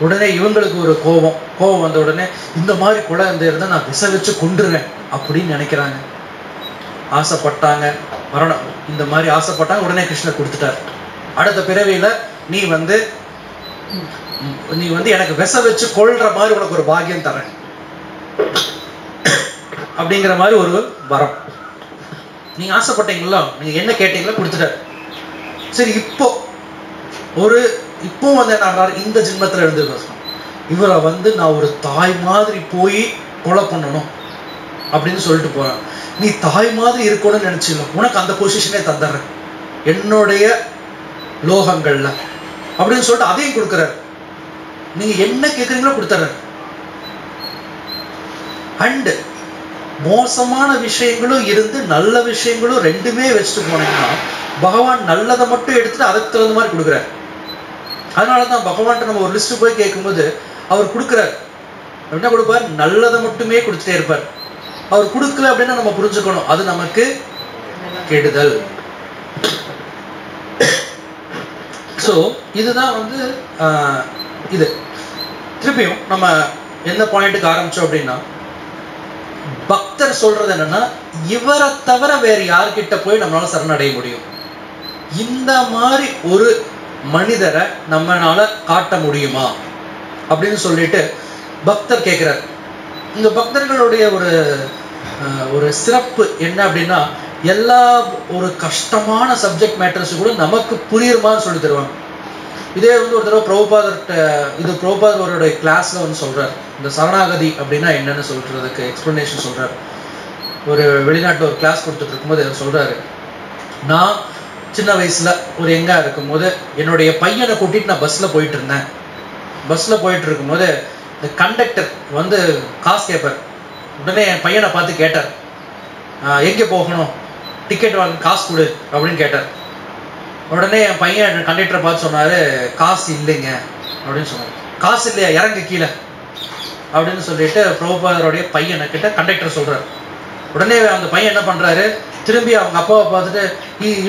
உடனே இவங்களுக்கு ஒரு கோபம் வந்த உடனே இந்த மாதிரி குழந்தை இருந்தா நான் விச வச்சு கொண்டுருவேன் அப்படின்னு நினைக்கிறாங்க. ஆசைப்பட்டாங்க, மரணம் இந்த மாதிரி ஆசைப்பட்டாங்க. உடனே கிருஷ்ணர் கொடுத்துட்டார். அடுத்த பிறவியில நீ எனக்கு விச வச்சு கொள்ற மாதிரி உனக்கு ஒரு பாக்கியம் தரேன் அப்படிங்கிற மாதிரி ஒரு வரம். நீங்க ஆசைப்பட்டீங்களோ, நீங்க என்ன கேட்டீங்களோ கொடுத்துட்டார். சரி, இப்போ என்ன இந்த ஜென்மத்துல எழுந்திருக்க இவரை நான் ஒரு தாய் மாதிரி போய் கொலை பண்ணணும் அப்படின்னு சொல்லிட்டு போறேன். நீ தாய் மாதிரி இருக்கணும்னு நினைச்சிடலாம், உனக்கு அந்த பொசிஷனே தந்துடுறேன் என்னுடைய லோகங்கள்ல அப்படின்னு சொல்லிட்டு அதையும் கொடுக்குறாரு. நீங்க என்ன கேட்குறீங்களோ கொடுத்துறாரு. அண்ட் மோசமான விஷயங்களும் இருந்து நல்ல விஷயங்களும் ரெண்டுமே வச்சுட்டு போனீங்கன்னா பகவான் நல்லதை மட்டும் எடுத்துட்டு அதுக்கு தகுந்த மாதிரி கொடுக்குறாரு. அதனாலதான் பகவான்கிட்ட நம்ம ஒரு லிஸ்ட் போய் கேட்கும்போது அவர் கொடுக்குறாரு. என்ன கொடுப்பார்? நல்லதை மட்டுமே கொடுத்துட்டே இருப்பார். அவர் கொடுக்கல அப்படின்னா நம்ம புரிஞ்சுக்கணும் அது நமக்கு கெடுதல். சோ இதுதான் இது திருப்பியும் நம்ம எந்த பாயிண்ட்டுக்கு ஆரம்பிச்சோம் அப்படின்னா, பக்தர் சொல்றது என்னன்னா, இவரை தவிர வேற யார்கிட்ட போய் நம்மளால சரணடைய முடியும்? இந்த மாதிரி ஒரு மனிதரை நம்மளால காட்ட முடியுமா அப்படின்னு சொல்லிட்டு பக்தர் கேட்கிறார். இந்த பக்தர்களுடைய ஒரு சிறப்பு என்ன அப்படின்னா, எல்லா ஒரு கஷ்டமான சப்ஜெக்ட் மேட்டர்ஸ் கூட நமக்கு புரியுமான்னு சொல்லி தருவாங்க. இதே ஒரு தடவை பிரபுபாதர் அவருடைய கிளாஸ்ல சொல்றார், இந்த சரணாகதி அப்படின்னா என்னன்னு சொல்றதுக்கு எக்ஸ்பிளனேஷன் சொல்றாரு. ஒரு வெளிநாட்டுல ஒரு கிளாஸ் கொடுத்துட்டு இருக்கும்போது அவர் சொல்றாரு, நான் சின்ன வயசுல ஒரு எங்கா இருக்கும்போது என்னுடைய பையனை கூட்டிட்டு நான் பஸ்ல போயிட்டு இருந்தேன். பஸ்ல போயிட்டு இருக்கும்போது இந்த கண்டக்டர் காசு கேட்பார். உடனே என் பையனை பார்த்து கேட்டார், எங்க போகணும், டிக்கெட் வாங்க, காசு கொடு அப்படின்னு கேட்டார். உடனே என் பையன் கண்டக்டரை பார்த்து சொன்னாரு, காசு இல்லைங்க அப்படின்னு சொன்னார். காசு இல்லையா, இறங்கு கீழே அப்படின்னு சொல்லிட்டு பிரபுபாதருடைய பையனை கிட்ட கண்டக்டர் சொல்றாரு. உடனே அந்த பையன் என்ன பண்றாரு, திரும்பி அவங்க அப்பாவை பார்த்துட்டு,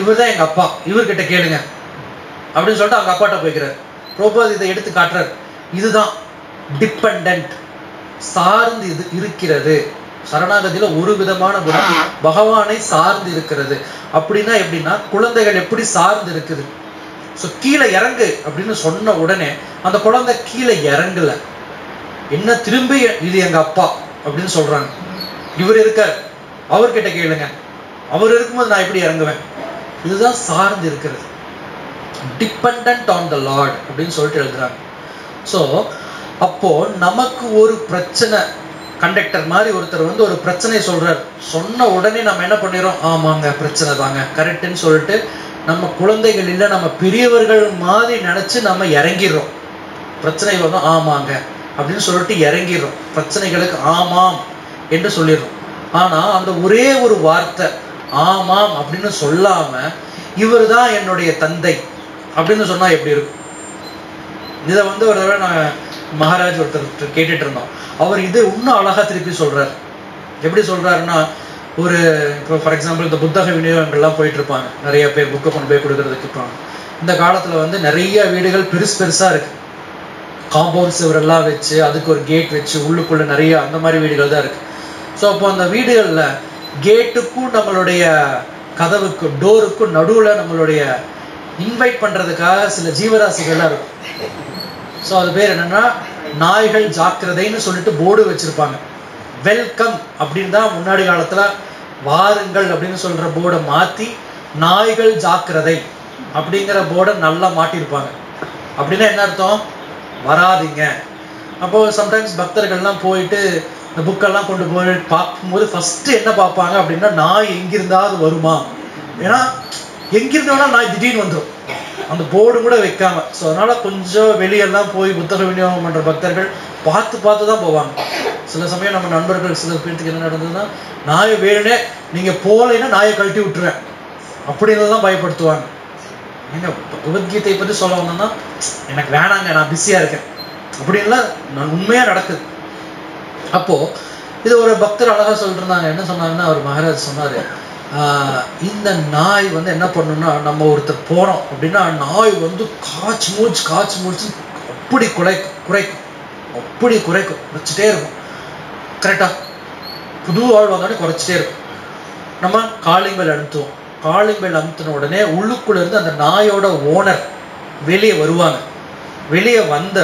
இவர் தான் எங்க அப்பா, இவர்கிட்ட கேளுங்க அப்படின்னு சொல்லிட்டு அவங்க அப்பாட்ட போய்க்கிறார். பிரபுபாதர் இதை எடுத்து காட்டுறாரு, இதுதான் டிபெண்டன்ட், சார்ந்து இது இருக்கிறது. சரணாகதியில ஒரு விதமான குணம் பகவானை சார்ந்து இருக்கிறது. அப்படின்னா எப்படின்னா, குழந்தைகள் எப்படி சார்ந்து இருக்குது. ஸோ கீழே இறங்கு அப்படின்னு சொன்ன உடனே அந்த குழந்தை கீழே இறங்கல, என்ன திரும்பி இது எங்க அப்பா அப்படின்னு சொல்றாங்க. இவர் இருக்கார், அவர்கிட்ட கேளுங்க, அவர் இருக்கும்போது நான் எப்படி இறங்குவேன். இதுதான் சார்ந்து இருக்கிறது, டிபெண்டன்ட் ஆன் த லார்ட் அப்படின்னு சொல்லிட்டு எழுதுறாங்க. ஸோ அப்போ நமக்கு ஒரு பிரச்சனை, கண்டக்டர் மாதிரி ஒருத்தர் ஒரு பிரச்சனை சொல்றார், சொன்ன உடனே நம்ம என்ன பண்ணிடுறோம், ஆமாங்க பிரச்சனை தாங்க கரெக்டுன்னு சொல்லிட்டு நம்ம குழந்தைகள் இல்லை, நம்ம பெரியவர்கள் மாதிரி நினைச்சு நம்ம இறங்கிடுறோம். பிரச்சனை ஆமாங்க அப்படின்னு சொல்லிட்டு இறங்கிடுறோம், பிரச்சனைகளுக்கு ஆமாம் என்று சொல்லிடுறோம். ஆனா அந்த ஒரே ஒரு வார்த்தை ஆமாம் அப்படின்னு சொல்லாம இவர் தான் என்னுடைய தந்தை அப்படின்னு சொன்னா எப்படி இருக்கும்? இதை ஒரு தடவை நான் மகாராஜ் ஒருத்தர் கேட்டுட்டு இருந்தோம். அவர் இது இன்னும் அழகா திருப்பி சொல்றாரு. எப்படி சொல்றாருன்னா, இப்போ ஃபார் எக்ஸாம்பிள் இந்த புத்தக விநியோகங்கள்லாம் போயிட்டு இருப்பாங்க, நிறைய பேர் புக்கை கொண்டு போய் கொடுக்கறதுக்கு இருப்பாங்க. இந்த காலத்துல நிறைய வீடுகள் பெருசா இருக்கு, காம்பவுண்ட் சுவரெல்லாம் வச்சு அதுக்கு ஒரு கேட் வச்சு உள்ளுக்குள்ள நிறைய அந்த மாதிரி வீடுகள் தான் இருக்கு. ஸோ அப்போ அந்த வீடுகள்ல கேட்டுக்கும் நம்மளுடைய கதவுக்கு டோருக்கும் நடுவுல நம்மளுடைய இன்வைட் பண்றதுக்காக சில ஜீவராசிகள்லாம் இருக்கும். ஸோ அது பேர் என்னன்னா, நாய்கள் ஜாக்கிரதைன்னு சொல்லிட்டு போர்டு வச்சிருப்பாங்க. வெல்கம் அப்படின்னு தான் முன்னாடி காலத்துல வாருங்கள் அப்படின்னு சொல்ற போர்டை மாத்தி நாய்கள் ஜாக்கிரதை அப்படிங்கிற போர்டை நல்லா மாட்டிருப்பாங்க. அப்படின்னா என்ன அர்த்தம், வராதிங்க. அப்போ சம்டைம்ஸ் பக்தர்கள்லாம் போயிட்டு இந்த புக்கெல்லாம் கொண்டு போய் பார்க்கும்போது ஃபர்ஸ்ட் என்ன பார்ப்பாங்க அப்படின்னா, நாய் எங்கிருந்தாவது வருமா. ஏன்னா எங்கிருந்தோம்னா நாய் திடீர்னு வந்துடும், அந்த போர்டு கூட வைக்காம. ஸோ அதனால கொஞ்சம் வெளியெல்லாம் போய் புத்தக விநியோகம் பண்ற பக்தர்கள் பார்த்து தான் போவாங்க. சில சமயம் நம்ம நண்பர்கள் சில பேருக்கு என்ன நடந்ததுன்னா, நாயை வேணுனே நீங்க போலைன்னா நாயை கழட்டி விட்டுருவேன் அப்படின்னு தான் பயப்படுத்துவாங்க. நீங்க பகவத்கீதை பத்தி சொல்ல வந்தோம்னா, எனக்கு வேணாங்க நான் பிஸியா இருக்கேன் அப்படின்லாம் நான் உண்மையா நடக்குது. அப்போ இது ஒரு பக்தர் அழகா சொல்லிட்டு இருந்தாங்க. என்ன சொன்னாங்கன்னா, அவர் மகாராஜ் சொன்னாரு, இந்த நாய் என்ன பண்ணுன்னா, நம்ம ஒருத்தர் போறோம் அப்படின்னா நாய் காய்ச்சி மூச்சு அப்படி குறைக்கும் அப்படி குறைக்கும், வச்சுட்டே இருக்கும். கரெக்டா புது ஆள் வந்தோடனே குறைச்சிட்டே இருக்கும். நம்ம காலிங் பெல் அழுத்துவோம், காலிங் பெல் அமுத்தின உடனே உள்ளுக்குள்ள இருந்து அந்த நாயோட ஓனர் வெளியே வருவாங்க. வெளியே வந்த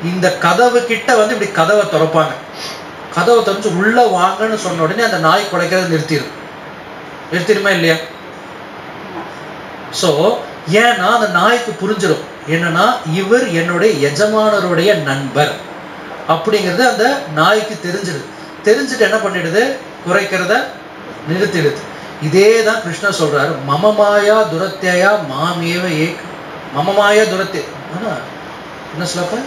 இந்த கதவு கிட்ட இப்படி கதவை திறப்பாங்க. கதவை திறந்து உள்ள வாங்கன்னு சொன்ன உடனே அந்த நாய் குலைக்கிறத நிறுத்திடுமா இல்லையா? சோ ஏன்னா அந்த நாய்க்கு புரிஞ்சிடும் என்னன்னா, இவர் என்னுடைய எஜமானருடைய நண்பர் அப்படிங்கிறது அந்த நாய்க்கு தெரிஞ்சுட்டு என்ன பண்ணிடுது, குறைக்கிறத நிறுத்திடுது. இதேதான் கிருஷ்ணர் சொல்றாரு, மமமாயா துரத்தியா மாமேவ ஏக். மமமாயா துரத்தே என்ன சொல்லப்ப,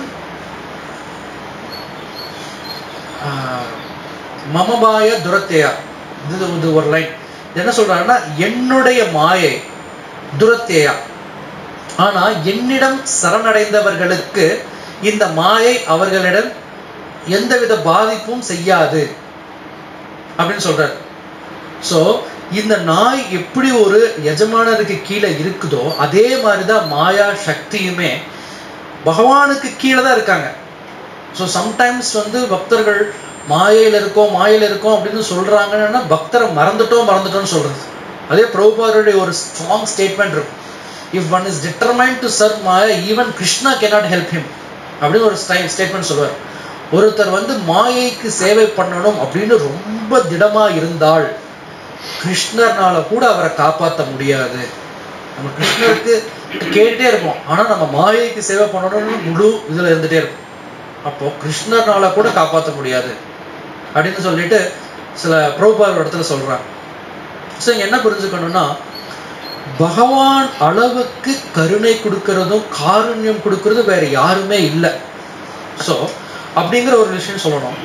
மமமாய துரத்தையா, இது ஒரு லைன். என்ன சொல்றாருன்னா, என்னுடைய மாயை துரத்தையா. ஆனா என்னிடம் சரணடைந்தவர்களுக்கு இந்த மாயை அவர்களிடம் எந்தவித பாதிப்பும் செய்யாது அப்படின்னு சொல்றாரு. சோ இந்த நாய் எப்படி ஒரு எஜமானருக்கு கீழே இருக்குதோ அதே மாதிரிதான் மாயா சக்தியுமே பகவானுக்கு கீழே தான் இருக்காங்க. ஸோ சம்டைம்ஸ் வந்து பக்தர்கள் மாயையில் இருக்கோம் அப்படின்னு சொல்றாங்கன்னா பக்தரை மறந்துட்டோம்னு சொல்றது. அதே பிரபுபாதருடைய ஒரு ஸ்ட்ராங் ஸ்டேட்மெண்ட் இருக்கும், if one is determined to serve Maya even Krishna cannot help him அப்படின்னு ஒரு ஸ்டேட்மெண்ட் சொல்லுவார். ஒருத்தர் வந்து மாயைக்கு சேவை பண்ணணும் அப்படின்னு ரொம்ப திடமா இருந்தால் கிருஷ்ணர்னால கூட அவரை காப்பாற்ற முடியாது. நம்ம கிருஷ்ணருக்கு கேட்டுட்டே இருப்போம், ஆனா நம்ம மாயைக்கு சேவை பண்ணணும்னு முழு இதுல இருந்துட்டே இருக்கும். அப்போ கிருஷ்ணர்னால கூட காப்பாற்ற முடியாது அப்படின்னு சொல்லிட்டு சில பிரபுபாதர் இடத்துல சொல்றாங்க. ஸோ இங்க என்ன புரிஞ்சுக்கணும்னா, பகவான் அளவுக்கு கருணை கொடுக்கறதும் காருண்யம் கொடுக்கறதும் வேற யாருமே இல்லை. ஸோ அப்படிங்கிற ஒரு விஷயம் சொல்லணும்.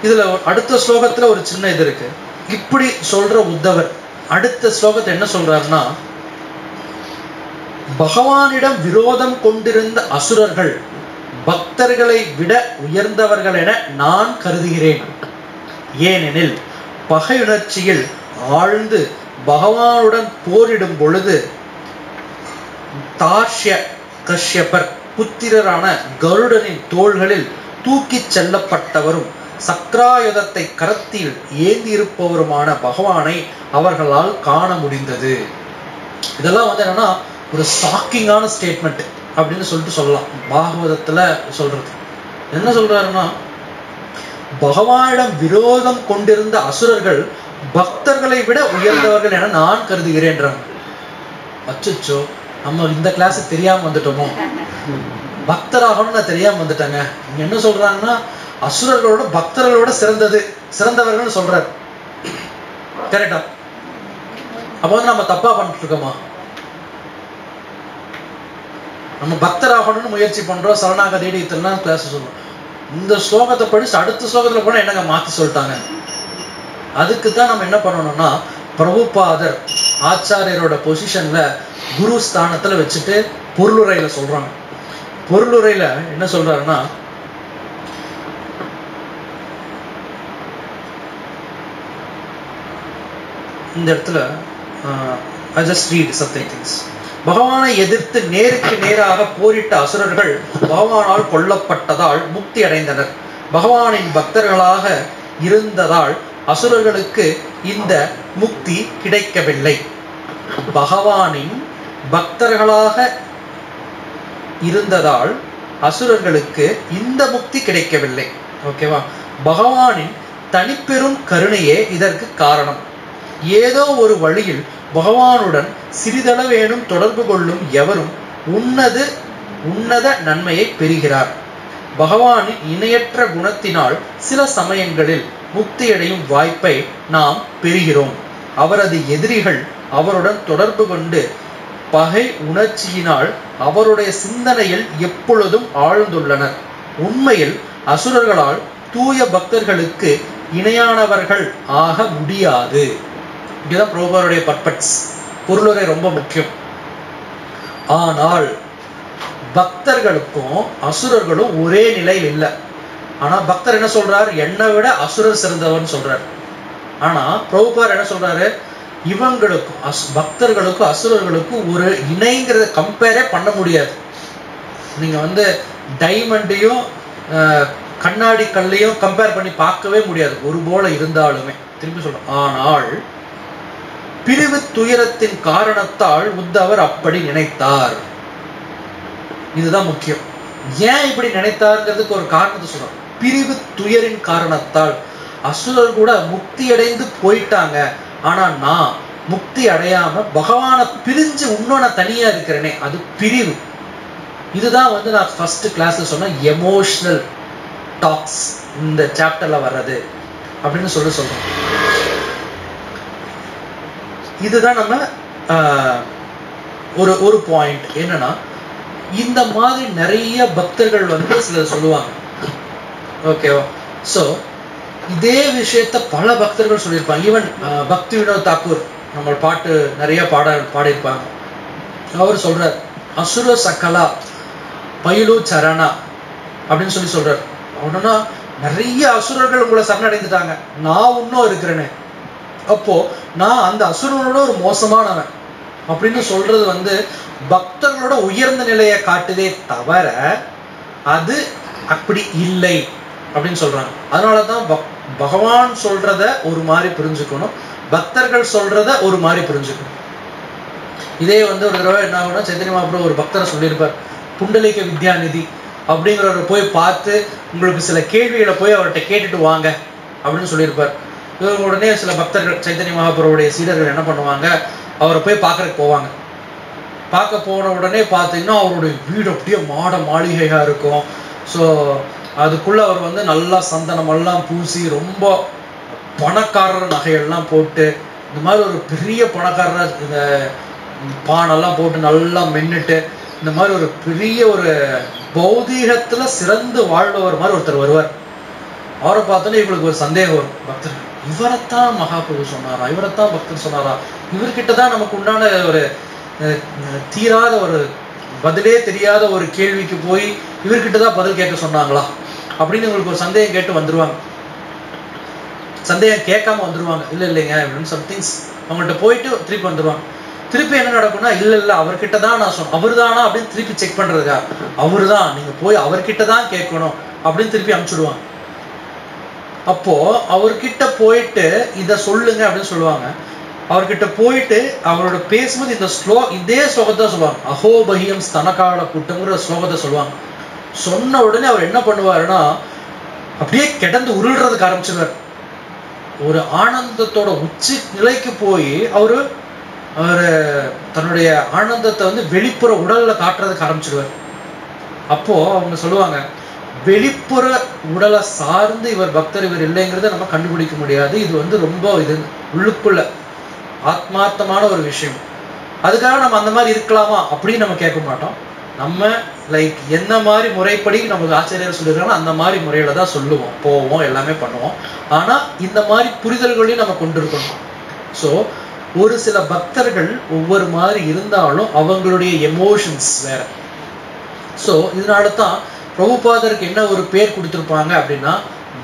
இதுல அடுத்த ஸ்லோகத்துல ஒரு சின்ன இது இருக்கு. இப்படி சொல்ற உத்தவர் அடுத்த ஸ்லோகத்தை என்ன சொல்றாருன்னா, பகவானிடம் விரோதம் கொண்டிருந்த அசுரர்கள் பக்தர்களை விட உயர்ந்தவர்கள் என நான் கருதுகிறேன். ஏனெனில் பகையுணர்ச்சியில் ஆழ்ந்து பகவானுடன் போரிடும் பொழுது தார்ஷ்ய கஷ்யபர் புத்திரரான கருடனின் தோள்களில் தூக்கிச் செல்லப்பட்டவரும் சக்ராயுதத்தை கரத்தில் ஏந்தி இருப்பவருமான பகவானை அவர்களால் காண முடிந்தது. இதெல்லாம் வந்து என்னன்னா ஒரு ஷாக்கிங்கான ஸ்டேட்மெண்ட் அப்படின்னு சொல்லிட்டு சொல்லலாம். பாகவதத்துல சொல்றது என்ன சொல்றாருன்னா, பகவானிடம் விரோதம் கொண்டிருந்த அசுரர்கள் பக்தர்களை விட உயர்ந்தவர்கள் என நான் கருதுகிறேன்றாங்க. அச்சோ, நம்ம இந்த கிளாஸ் தெரியாம வந்துட்டோமோ, பக்தராகணும்னு நான் தெரியாம வந்துட்டாங்க. இங்க என்ன சொல்றாங்கன்னா, அசுரர்களோட பக்தர்களோட சிறந்தவர்கள் சொல்றாரு. கரெக்டா? அப்ப வந்து நம்ம தப்பா பண்ணிட்டு இருக்கோமா? நம்ம பக்தராகணும்னு முயற்சி பண்றோம், சரணாகதி இதெல்லாம் கிளாஸ் சொல்றோம். இந்த ஸ்லோகத்தை படிச்சு அடுத்த ஸ்லோகத்துல கூட என்னங்க மாத்தி சொல்லிட்டாங்க. அதுக்கு தான் நம்ம என்ன பண்ணணும்னா, பிரபுபாதர் ஆச்சாரியரோட பொசிஷன்ல குரு ஸ்தானத்துல வச்சுட்டு பொருளுரையில சொல்றாங்க. பொருளுரையில என்ன சொல்றாருன்னா, இந்த இடத்துல I just read something things. பகவானை எதிர்த்து நேருக்கு நேராக போரிட்ட அசுரர்கள் பகவானால் கொல்லப்பட்டதால் முக்தி அடைந்தனர். பகவானின் பக்தர்களாக இருந்ததால் அசுரர்களுக்கு இந்த முக்தி கிடைக்கவில்லை. பகவானின் பக்தர்களாக இருந்ததால் அசுரர்களுக்கு இந்த முக்தி கிடைக்கவில்லை. ஓகேவா? பகவானின் தனிப்பெரும் கருணையே இதற்கு காரணம். ஏதோ ஒரு வழியில் பகவானுடன் சிறிதளவேனும் தொடர்பு கொள்ளும் எவரும் உன்னத நன்மையை பெறுகிறார். பகவானின் இணையற்ற குணத்தினால் சில சமயங்களில் முக்தியடையும் வாய்ப்பை நாம் பெறுகிறோம். அவரது எதிரிகள் அவருடன் தொடர்பு கொண்டு பகை உணர்ச்சியினால் அவருடைய சிந்தனையில் எப்பொழுதும் ஆழ்ந்துள்ளனர். உண்மையில் அசுரர்களால் தூய பக்தர்களுக்கு இணையானவர்கள் ஆக முடியாது. இதுதான் பிரபுபாதருடைய பர்பஸ். பொருளுரை ரொம்ப முக்கியம். ஆனால் பக்தர்களுக்கும் அசுரர்களும் ஒரே நிலையில் இல்லை. ஆனா பக்தர் என்ன சொல்றார், என்னை விட அசுரர் சிறந்தவன் சொல்றார். ஆனா பிரபுபாதர் என்ன சொல்றாரு, இவங்களுக்கும் பக்தர்களுக்கும் அசுரர்களுக்கும் ஒரு இணைங்கிறத கம்பேரே பண்ண முடியாது. நீங்க வந்து டைமண்டையும் கண்ணாடி கல்லையும் கம்பேர் பண்ணி பார்க்கவே முடியாது, ஒரு போல இருந்தாலுமே. திரும்பி சொல்றேன், ஆனால் பிரிவு துயரத்தின் காரணத்தால் உத்தவர் அப்படி நினைத்தார். இதுதான் முக்கியம். ஏன் இப்படி நினைத்தார்ங்கிறதுக்கு ஒரு காரணத்தை சொல்றோம். பிரிவு துயரின் காரணத்தால் அசுரர் கூட முக்தி அடைந்து போயிட்டாங்க, ஆனா நான் முக்தி அடையாம பகவானை பிரிஞ்சு இன்னொன்னு தனியா இருக்கிறேனே, அது பிரிவு. இதுதான் வந்து நான் ஃபர்ஸ்ட் கிளாஸ்ல சொன்ன எமோஷனல் டாக்ஸ் இந்த சாப்டர்ல வர்றது அப்படின்னு சொல்றோம். இதுதான் நம்ம ஒரு பாயிண்ட். என்னன்னா, இந்த மாதிரி நிறைய பக்தர்கள் வந்து சிலர் சொல்லுவாங்க. ஓகேவா? ஸோ இதே விஷயத்த பல பக்தர்கள் சொல்லியிருப்பாங்க. ஈவன் பக்தி வினோத் தாக்கூர் நம்ம பாட்டு நிறைய பாடியிருப்பாங்க. அவர் சொல்றார், அசுர சகலா பயிலு சரணா அப்படின்னு சொல்றார். அப்படின்னா நிறைய அசுரர்கள் உங்களை சரணடைந்துட்டாங்க, நான் இன்னும் இருக்கிறேன்னு. அப்போ நான் அந்த அசுரனோட ஒரு மோசமானவன் அப்படின்னு சொல்றது வந்து பக்தர்களோட உயர்ந்த நிலையை காட்டுதே தவிர அது அப்படி இல்லை அப்படின்னு சொல்றாங்க. அதனாலதான் பகவான் சொல்றத ஒரு மாதிரி புரிஞ்சுக்கணும், பக்தர்கள் சொல்றத ஒரு மாதிரி புரிஞ்சுக்கணும். இதே ஒரு தடவை என்ன ஆகும்னா, சைத்தன்ய மகாபிரபு ஒரு பக்தரை சொல்லியிருப்பார், புண்டலிக வித்யாநிதி அப்படிங்கிறவரை போய் பார்த்து உங்களுக்கு சில கேள்விகளை போய் அவர்கிட்ட கேட்டுட்டு வாங்க அப்படின்னு சொல்லியிருப்பார். இவங்க உடனே சில பக்தர்கள் சைத்தன்ய மகாபிரபுடைய சீடர்கள் என்ன பண்ணுவாங்க, அவரை போய் பார்க்கறதுக்கு போவாங்க. பார்க்க போன உடனே பார்த்தீங்கன்னா அவருடைய வீடு அப்படியே மாட மாளிகையா இருக்கும். ஸோ அதுக்குள்ள அவர் நல்லா சந்தனம் எல்லாம் பூசி ரொம்ப பணக்காரர் நகையெல்லாம் போட்டு இந்த மாதிரி ஒரு பெரிய பணக்காரர் இந்த பானெல்லாம் போட்டு நல்லா மென்னுட்டு இந்த மாதிரி ஒரு பெரிய ஒரு பௌதீகத்துல சிறந்து வாழ்பவர் மாதிரி ஒருத்தர் வருவார். அவரை பார்த்தோன்னே இவங்களுக்கு ஒரு சந்தேகம் வரும், பக்தர் இவரைத்தான் மகாபிரபு சொன்னாரா, இவரைத்தான் பக்தர் சொன்னாரா, இவர்கிட்டதான் நமக்கு உண்டான ஒரு தீராத ஒரு பதிலே தெரியாத ஒரு கேள்விக்கு போய் இவர்கிட்டதான் பதில் கேட்க சொன்னாங்களா அப்படின்னு உங்களுக்கு ஒரு சந்தேகம் கேட்டு வந்துருவாங்க. சந்தேகம் கேட்காம வந்துருவாங்க, இல்ல இல்லைங்க அப்படின்னு சம்திங்ஸ் அவங்கள்ட்ட போயிட்டு திருப்பி வந்துருவாங்க. திருப்பி என்ன நடக்கும்னா, இல்ல அவர்கிட்ட தான் நான் சொன்னேன், அவரு தானா அப்படின்னு திருப்பி செக் பண்றதுக்கா, அவரு தான், நீங்க போய் அவர்கிட்ட தான் கேட்கணும் அப்படின்னு திருப்பி அனுப்பிச்சுடுவாங்க. அப்போ அவர்கிட்ட போயிட்டு இதை சொல்லுங்க அப்படின்னு சொல்லுவாங்க. அவர்கிட்ட போயிட்டு அவரோட பேசும்போது இதே ஸ்லோகத்தை சொல்லுவாங்க, அஹோபகியம் ஸ்தனகால கூட்டம்ங்கிற ஸ்லோகத்தை சொல்லுவாங்க. சொன்ன உடனே அவர் என்ன பண்ணுவாருன்னா, அப்படியே கிடந்து உருள்றதுக்கு ஆரம்பிச்சிருவார். ஒரு ஆனந்தத்தோட உச்சி நிலைக்கு போய் அவரு தன்னுடைய ஆனந்தத்தை வெளிப்புற உடல்ல காட்டுறதுக்கு ஆரம்பிச்சிடுவார். அப்போ அவங்க சொல்லுவாங்க, வெளிப்புற உடலை சார்ந்து இவர் பக்தர் இவர் இல்லைங்கிறத நம்ம கண்டுபிடிக்க முடியாது, இது ரொம்ப இது உள்ளுக்குள்ள ஆத்மார்த்தமான ஒரு விஷயம். அதுக்காக நம்ம அந்த மாதிரி இருக்கலாமா அப்படின்னு நம்ம கேட்க மாட்டோம். நம்ம என்ன மாதிரி முறைப்படி நமக்கு ஆச்சரியர் சொல்லிருக்காங்க அந்த மாதிரி முறையில தான் சொல்லுவோம், போவோம், எல்லாமே பண்ணுவோம். ஆனா இந்த மாதிரி புரிதல்களையும் நம்ம கொண்டிருக்கணும். ஸோ ஒரு சில பக்தர்கள் ஒவ்வொரு மாதிரி இருந்தாலும் அவங்களுடைய எமோஷன்ஸ் வேற. ஸோ இதனால தான் பிரபுபாதருக்கு என்ன ஒரு பேர் கொடுத்துருப்பாங்க அப்படின்னா,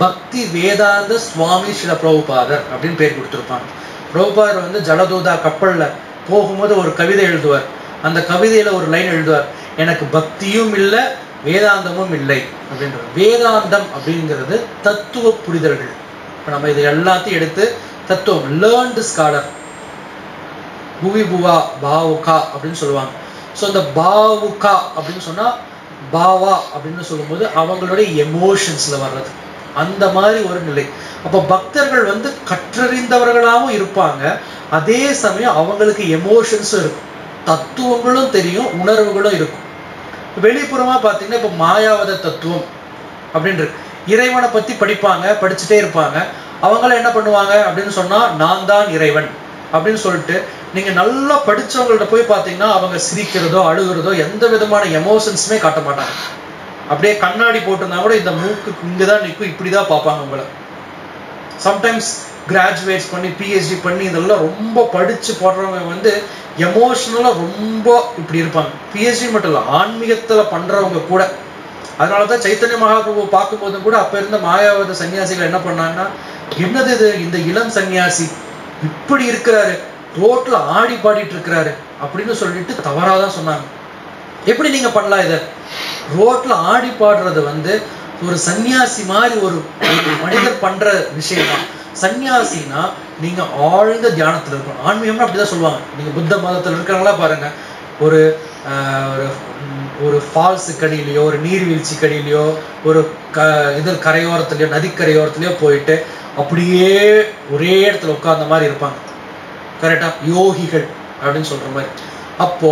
பக்தி வேதாந்த சுவாமி ஸ்ரீல பிரபுபாதர் அப்படின்னு பேர் கொடுத்துருப்பாங்க. பிரபுபாதர் ஜலதூதா கப்பல்ல போகும்போது ஒரு கவிதை எழுதுவார். அந்த கவிதையில ஒரு லைன் எழுதுவார், எனக்கு பக்தியும் இல்லை வேதாந்தமும் இல்லை அப்படின்றது. வேதாந்தம் அப்படிங்கிறது தத்துவ புரிதல்கள். இப்போ நம்ம இது எல்லாத்தையும் எடுத்து தத்துவம், லேர்ன்டு ஸ்காலர், புவிபுவா பாவுகா அப்படின்னு சொல்லுவாங்க. ஸோ இந்த பாவுகா அப்படின்னு சொன்னா பாவா அப்படின்னு சொல்லும்போது அவங்களுடைய எமோஷன்ஸ்ல வர்றது அந்த மாதிரி ஒரு நிலை. அப்போ பக்தர்கள் கற்றறிந்தவர்களாகவும் இருப்பாங்க, அதே சமயம் அவங்களுக்கு எமோஷன்ஸும் இருக்கும், தத்துவங்களும் தெரியும், உணர்வுகளும் இருக்கும். வெளிப்புறமா பார்த்தீங்கன்னா இப்போ மாயாவத தத்துவம் அப்படின்றது, இறைவனை பத்தி படிப்பாங்க, படிச்சுட்டே இருப்பாங்க. அவங்கள என்ன பண்ணுவாங்க அப்படின்னு சொன்னா, நான் தான் இறைவன் அப்படின்னு சொல்லிட்டு நீங்க நல்லா படிச்சவங்கள்ட்ட போய் பார்த்தீங்கன்னா அவங்க சிரிக்கிறதோ அழுகிறதோ எந்த விதமான எமோஷன்ஸுமே காட்ட மாட்டாங்க. அப்படியே கண்ணாடி போட்டிருந்தா கூட இந்த மூக்கு இங்கதான் நிற்கும், இப்படிதான் பார்ப்பாங்க உங்களை. சம்டைம்ஸ் கிராஜுவேட்ஸ் பண்ணி பிஹெச்டி பண்ணி இதெல்லாம் ரொம்ப படிச்சு போடுறவங்க எமோஷனலா ரொம்ப இப்படி இருப்பாங்க. பிஹெச்டி மட்டும் இல்லை, ஆன்மீகத்துல பண்றவங்க கூட. அதனாலதான் சைத்தன்ய மகாபிரபு பார்க்கும்போதும் கூட அப்ப இருந்த மாயாவத சன்னியாசிகள் என்ன பண்ணாங்கன்னா, என்னது இது, இந்த இளம் சன்னியாசி இப்படி இருக்கிறாரு, ரோட்ல ஆடி பாடிட்டு இருக்கிறாரு அப்படின்னு சொல்லிட்டு தவறாதான் சொன்னாங்க. எப்படி நீங்க பண்ணலாம் இத? ரோட்ல ஆடி பாடுறது ஒரு சன்னியாசி மாதிரி ஒரு மனிதர் பண்ற விஷயம் தான். சன்னியாசினா நீங்க ஆழ்ந்த தியானத்துல இருக்கணும். ஆன்மீகம்னா அப்படிதான் சொல்லுவாங்க. நீங்க புத்த மதத்துல இருக்கிறவங்களா பாருங்க, ஒரு ஒரு ஃபால்ஸு கடியிலையோ ஒரு நீர்வீழ்ச்சி கடியிலையோ ஒரு கரையோரத்துலயோ நதிக்கரையோரத்துலயோ போயிட்டு அப்படியே ஒரே இடத்துல உட்கார்ந்த மாதிரி இருப்பாங்க. கரெக்டா? யோகிகள் அப்படின்னு சொல்ற மாதிரி. அப்போ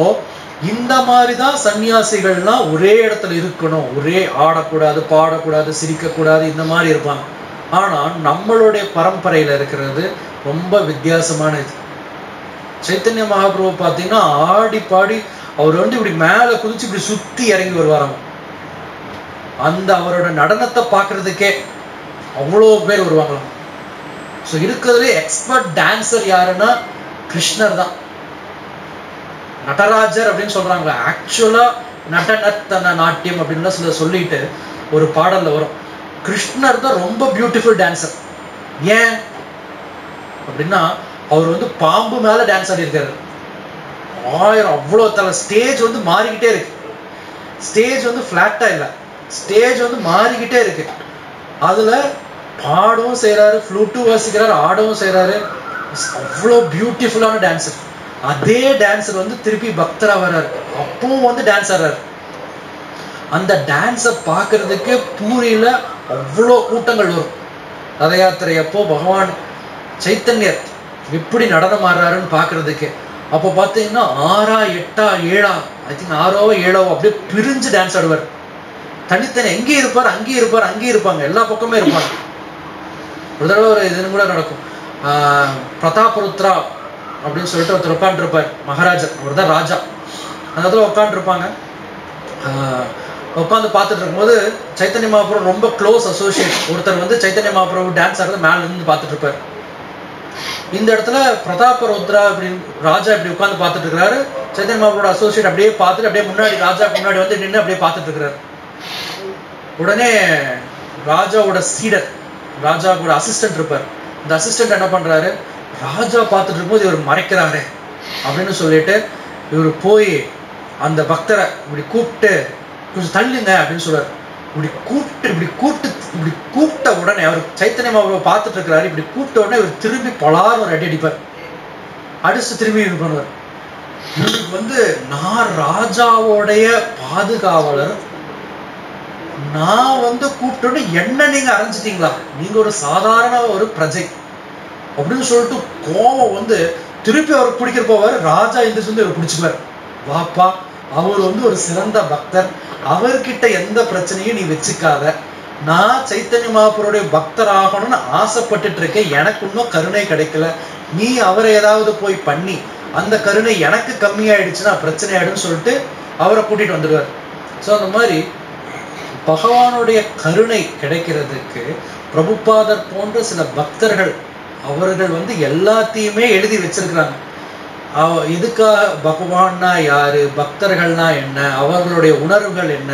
இந்த மாதிரிதான் சன்னியாசிகள்லாம் ஒரே இடத்துல இருக்கணும், ஒரே ஆடக்கூடாது, பாடக்கூடாது, சிரிக்கக்கூடாது, இந்த மாதிரி இருப்பாங்க. ஆனா நம்மளுடைய பரம்பரையில இருக்கிறது ரொம்ப வித்தியாசமான இது. சைத்தன்ய மகாபிரபு பார்த்தீங்கன்னா ஆடி பாடி அவர் இப்படி மேல குதிச்சு இப்படி சுத்தி இறங்கி வருவாராம். அந்த அவரோட நடனத்தை பார்க்கறதுக்கே அவ்வளோ பேர் வருவாங்களாம். ஸோ இருக்கிறதுலே எக்ஸ்பர்ட் டான்சர் யாருன்னா கிருஷ்ணர் தான். நடராஜர் அப்படின்னு சொல்றாங்க, ஆக்சுவலா நடனத்தன நாட்டியம் அப்படின்னு சில சொல்லிட்டு ஒரு பாடல்ல வரும். கிருஷ்ணர் தான் ரொம்ப பியூட்டிஃபுல் டான்சர். ஏன் அப்படின்னா அவர் பாம்பு மேல டான்ஸ் ஆடி இருக்காரு. 1000 அவ்வளோ தலை. ஸ்டேஜ் வந்து மாறிக்கிட்டே இருக்கு. ஸ்டேஜ் வந்து ஃப்ளாட்டா இல்லை, ஸ்டேஜ் வந்து மாறிக்கிட்டே இருக்கு. அதுல பாடவும் செய்யறாரு, ஃப்ளூட்டும் வாசிக்கிறாரு, ஆடவும் செய்யறாரு. அவ்வளோ பியூட்டிஃபுல்லான டான்ஸர். அதே டான்ஸர் வந்து திருப்பி பக்தரா வர்றாரு, அப்பவும் வந்து டான்ஸ் ஆடுறாரு. அந்த டான்ஸை பார்க்கறதுக்கு பூரியில அவ்வளோ கூட்டங்கள் வரும். ரத யாத்திரை அப்போ பகவான் சைத்தன்யர் எப்படி நடனம் ஆடுறாருன்னு பார்க்கறதுக்கு. அப்போ பார்த்தீங்கன்னா 6 8 7 ஐ திங்க் 6 7 அப்படியே பிரிஞ்சு டான்ஸ் ஆடுவார். தனித்தனி எங்கேயும் இருப்பார், அங்கேயும் இருப்பார், அங்கேயும் இருப்பாங்க, எல்லா பக்கமே இருப்பாங்க. ஒரு தடவை ஒரு இதுன்னு கூட நடக்கும். பிரதாபருத்ரா அப்படின்னு சொல்லிட்டு ஒருத்தர் உட்காந்துருப்பார், மகாராஜர், அவர் தான் ராஜா. அந்த இடத்துல உட்காந்துருப்பாங்க. உட்காந்து பார்த்துட்டு இருக்கும்போது சைத்தன்ய மகாபிரபு ரொம்ப க்ளோஸ் அசோசியேட் ஒருத்தர் வந்து சைத்தன்ய மகாபிரபு டான்ஸ் ஆடுறது மேல இருந்து பார்த்துட்டு இருப்பார். இந்த இடத்துல பிரதாபருத்ரா அப்படின்னு ராஜா இப்படி உட்காந்து பார்த்துட்டு இருக்கிறாரு. சைத்தன்ய மகாபிரபு அசோசியேட் அப்படியே பார்த்துட்டு அப்படியே முன்னாடி ராஜாக்கு முன்னாடி வந்து நின்று அப்படியே பார்த்துட்டு இருக்கிறாரு. உடனே ராஜாவோட சீடர், ராஜாவோட அசிஸ்டன்ட் இருப்பார். இந்த அசிஸ்டன்ட் என்ன பண்றாரு, ராஜா பார்த்துட்டு இருக்கும்போது இவர் மறைக்கிறாரு அப்படின்னு சொல்லிட்டு இவர் போய் அந்த பக்தரை இப்படி கூப்பிட்டு கொஞ்சம் தள்ளுங்க அப்படின்னு சொல்றாரு. இப்படி கூப்பிட்ட உடனே அவர் சைத்தன்ய மகாபிரபு பார்த்துட்டு இருக்கிறாரு. இப்படி கூப்பிட்ட உடனே இவர் திரும்பி பலார் ஒரு அடி அடிப்பார், அடிச்சு திரும்பி இது பண்ணுவார். இவருக்கு வந்து நான் ராஜாவோடைய பாதுகாவலர், நான் வந்து கூப்பிட்டோன்னு என்ன நீங்க அரைஞ்சிட்டீங்களா, நீங்க ஒரு சாதாரண ஒரு பிரஜை அப்படின்னு சொல்லிட்டு கோவம் வந்து திருப்பி அவருக்கு பிடிக்கிற போவார். ராஜா இந்த சொல்லி அவர் பிடிச்சுக்குவார். வாப்பா, அவர் வந்து ஒரு சிறந்த பக்தர், அவர்கிட்ட எந்த பிரச்சனையும் நீ வச்சுக்காத, நான் சைத்தன்ய மகாபிரபுடைய பக்தர் ஆகணும்னு ஆசைப்பட்டுட்டு இருக்கேன், எனக்கு இன்னும் கருணை கிடைக்கல, நீ அவரை ஏதாவது போய் பண்ணி அந்த கருணை எனக்கு கம்மியாயிடுச்சுன்னா பிரச்சனை ஆயிடுன்னு சொல்லிட்டு அவரை கூட்டிட்டு வந்துடுவார். ஸோ அந்த மாதிரி பகவானுடைய கருணை கிடைக்கிறதுக்கு பிரபுபாதர் போன்ற சில பக்தர்கள் அவர்கள் வந்து எல்லாத்தையுமே எழுதி வச்சிருக்கிறாங்க. இதுக்காக பகவான்னா யாரு, பக்தர்கள்னா என்ன, அவர்களுடைய உணர்வுகள் என்ன,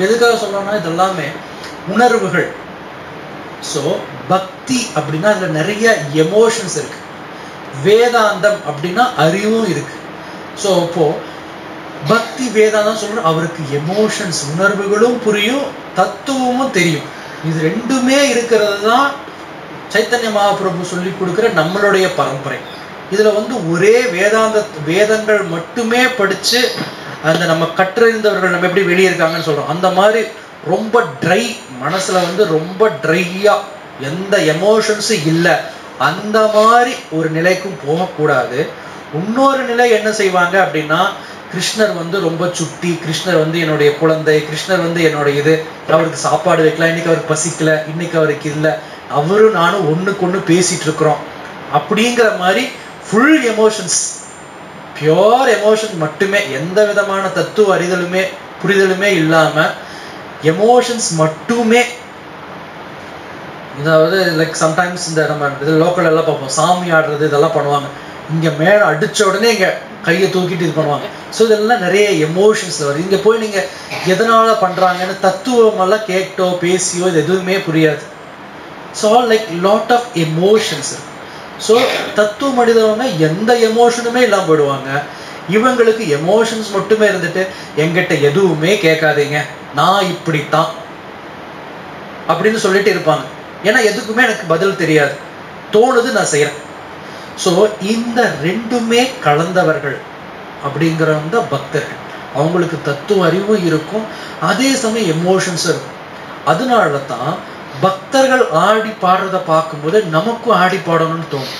எதுக்காக சொல்லணும்னா இதெல்லாமே உணர்வுகள். ஸோ பக்தி அப்படின்னா அதுல நிறைய எமோஷன்ஸ் இருக்கு. வேதாந்தம் அப்படின்னா அறிவும் இருக்கு. ஸோ இப்போ பக்தி வேதாந்தம் சொல்லணும், அவருக்கு எமோஷன்ஸ் உணர்வுகளும் புரியும், தத்துவமும் தெரியும். இது ரெண்டுமே இருக்கிறது தான் சைத்தன்ய மகாபிரபு சொல்லி கொடுக்கிற நம்மளுடைய பரம்பரை. இதுல வந்து ஒரே வேதங்கள் மட்டுமே படிச்சு அந்த நம்ம கற்றறிந்தவர்கள் நம்ம எப்படி வெளியே இருக்காங்கன்னு சொல்றோம், அந்த மாதிரி ரொம்ப ட்ரை, மனசுல வந்து ரொம்ப ட்ரையா எந்த எமோஷன்ஸும் இல்லை, அந்த மாதிரி ஒரு நிலைக்கும் போகக்கூடாது. இன்னொரு நிலை என்ன செய்வாங்க அப்படின்னா, கிருஷ்ணர் வந்து ரொம்ப சுட்டி, கிருஷ்ணர் வந்து என்னுடைய குழந்தை, கிருஷ்ணர் வந்து என்னுடைய இது, அவருக்கு சாப்பாடு வைக்கலாம், இன்னைக்கு அவருக்கு பசிக்கல, இன்னைக்கு அவருக்கு இல்லை, அவரும் நானும் ஒண்ணுக்கு ஒண்ணு பேசிட்டு இருக்கிறோம் அப்படிங்கிற மாதிரி ஃபுல் எமோஷன்ஸ், பியோர் எமோஷன் மட்டுமே, எந்த விதமான தத்துவ அறிதலுமே புரிதலுமே இல்லாம எமோஷன்ஸ் மட்டுமே. அதாவது லைக் சம்டைம்ஸ் இந்த நம்ம இது லோக்கல் எல்லாம் பார்ப்போம், சாமி ஆடுறது இதெல்லாம் பண்ணுவாங்க, இங்க மேல அடிச்ச உடனே இங்க கையை தூக்கிட்டு இது பண்ணுவாங்க. ஸோ இதெல்லாம் நிறைய எமோஷன்ஸ் வருது. இங்க போய் நீங்க எதனால பண்றாங்கன்னு தத்துவம் எல்லாம் கேட்டோ பேசியோ இது எதுவுமே புரியாது. So like lot of emotions. So தத்துவம் அடிதவங்க எந்த எமோஷனுமே இல்லாம போயிடுவாங்க. இவங்களுக்கு எமோஷன்ஸ் மட்டுமே இருந்துட்டு எங்கிட்ட எதுவுமே கேட்காதீங்க, நான் இப்படித்தான் அப்படின்னு சொல்லிட்டு இருப்பாங்க. ஏன்னா எதுக்குமே எனக்கு பதில் தெரியாது, தோணுது நான் செய்யறேன். ஸோ இந்த ரெண்டுமே கலந்தவர்கள் அப்படிங்கிறவங்க பக்தர்கள். அவங்களுக்கு தத்துவ அறிவும் இருக்கும், அதே சமயம் எமோஷன்ஸும் இருக்கும். அதனால தான் பக்தர்கள் ஆடி பாடுறத பார்க்கும்போது நமக்கும் ஆடி பாடணும்னு தோணும்.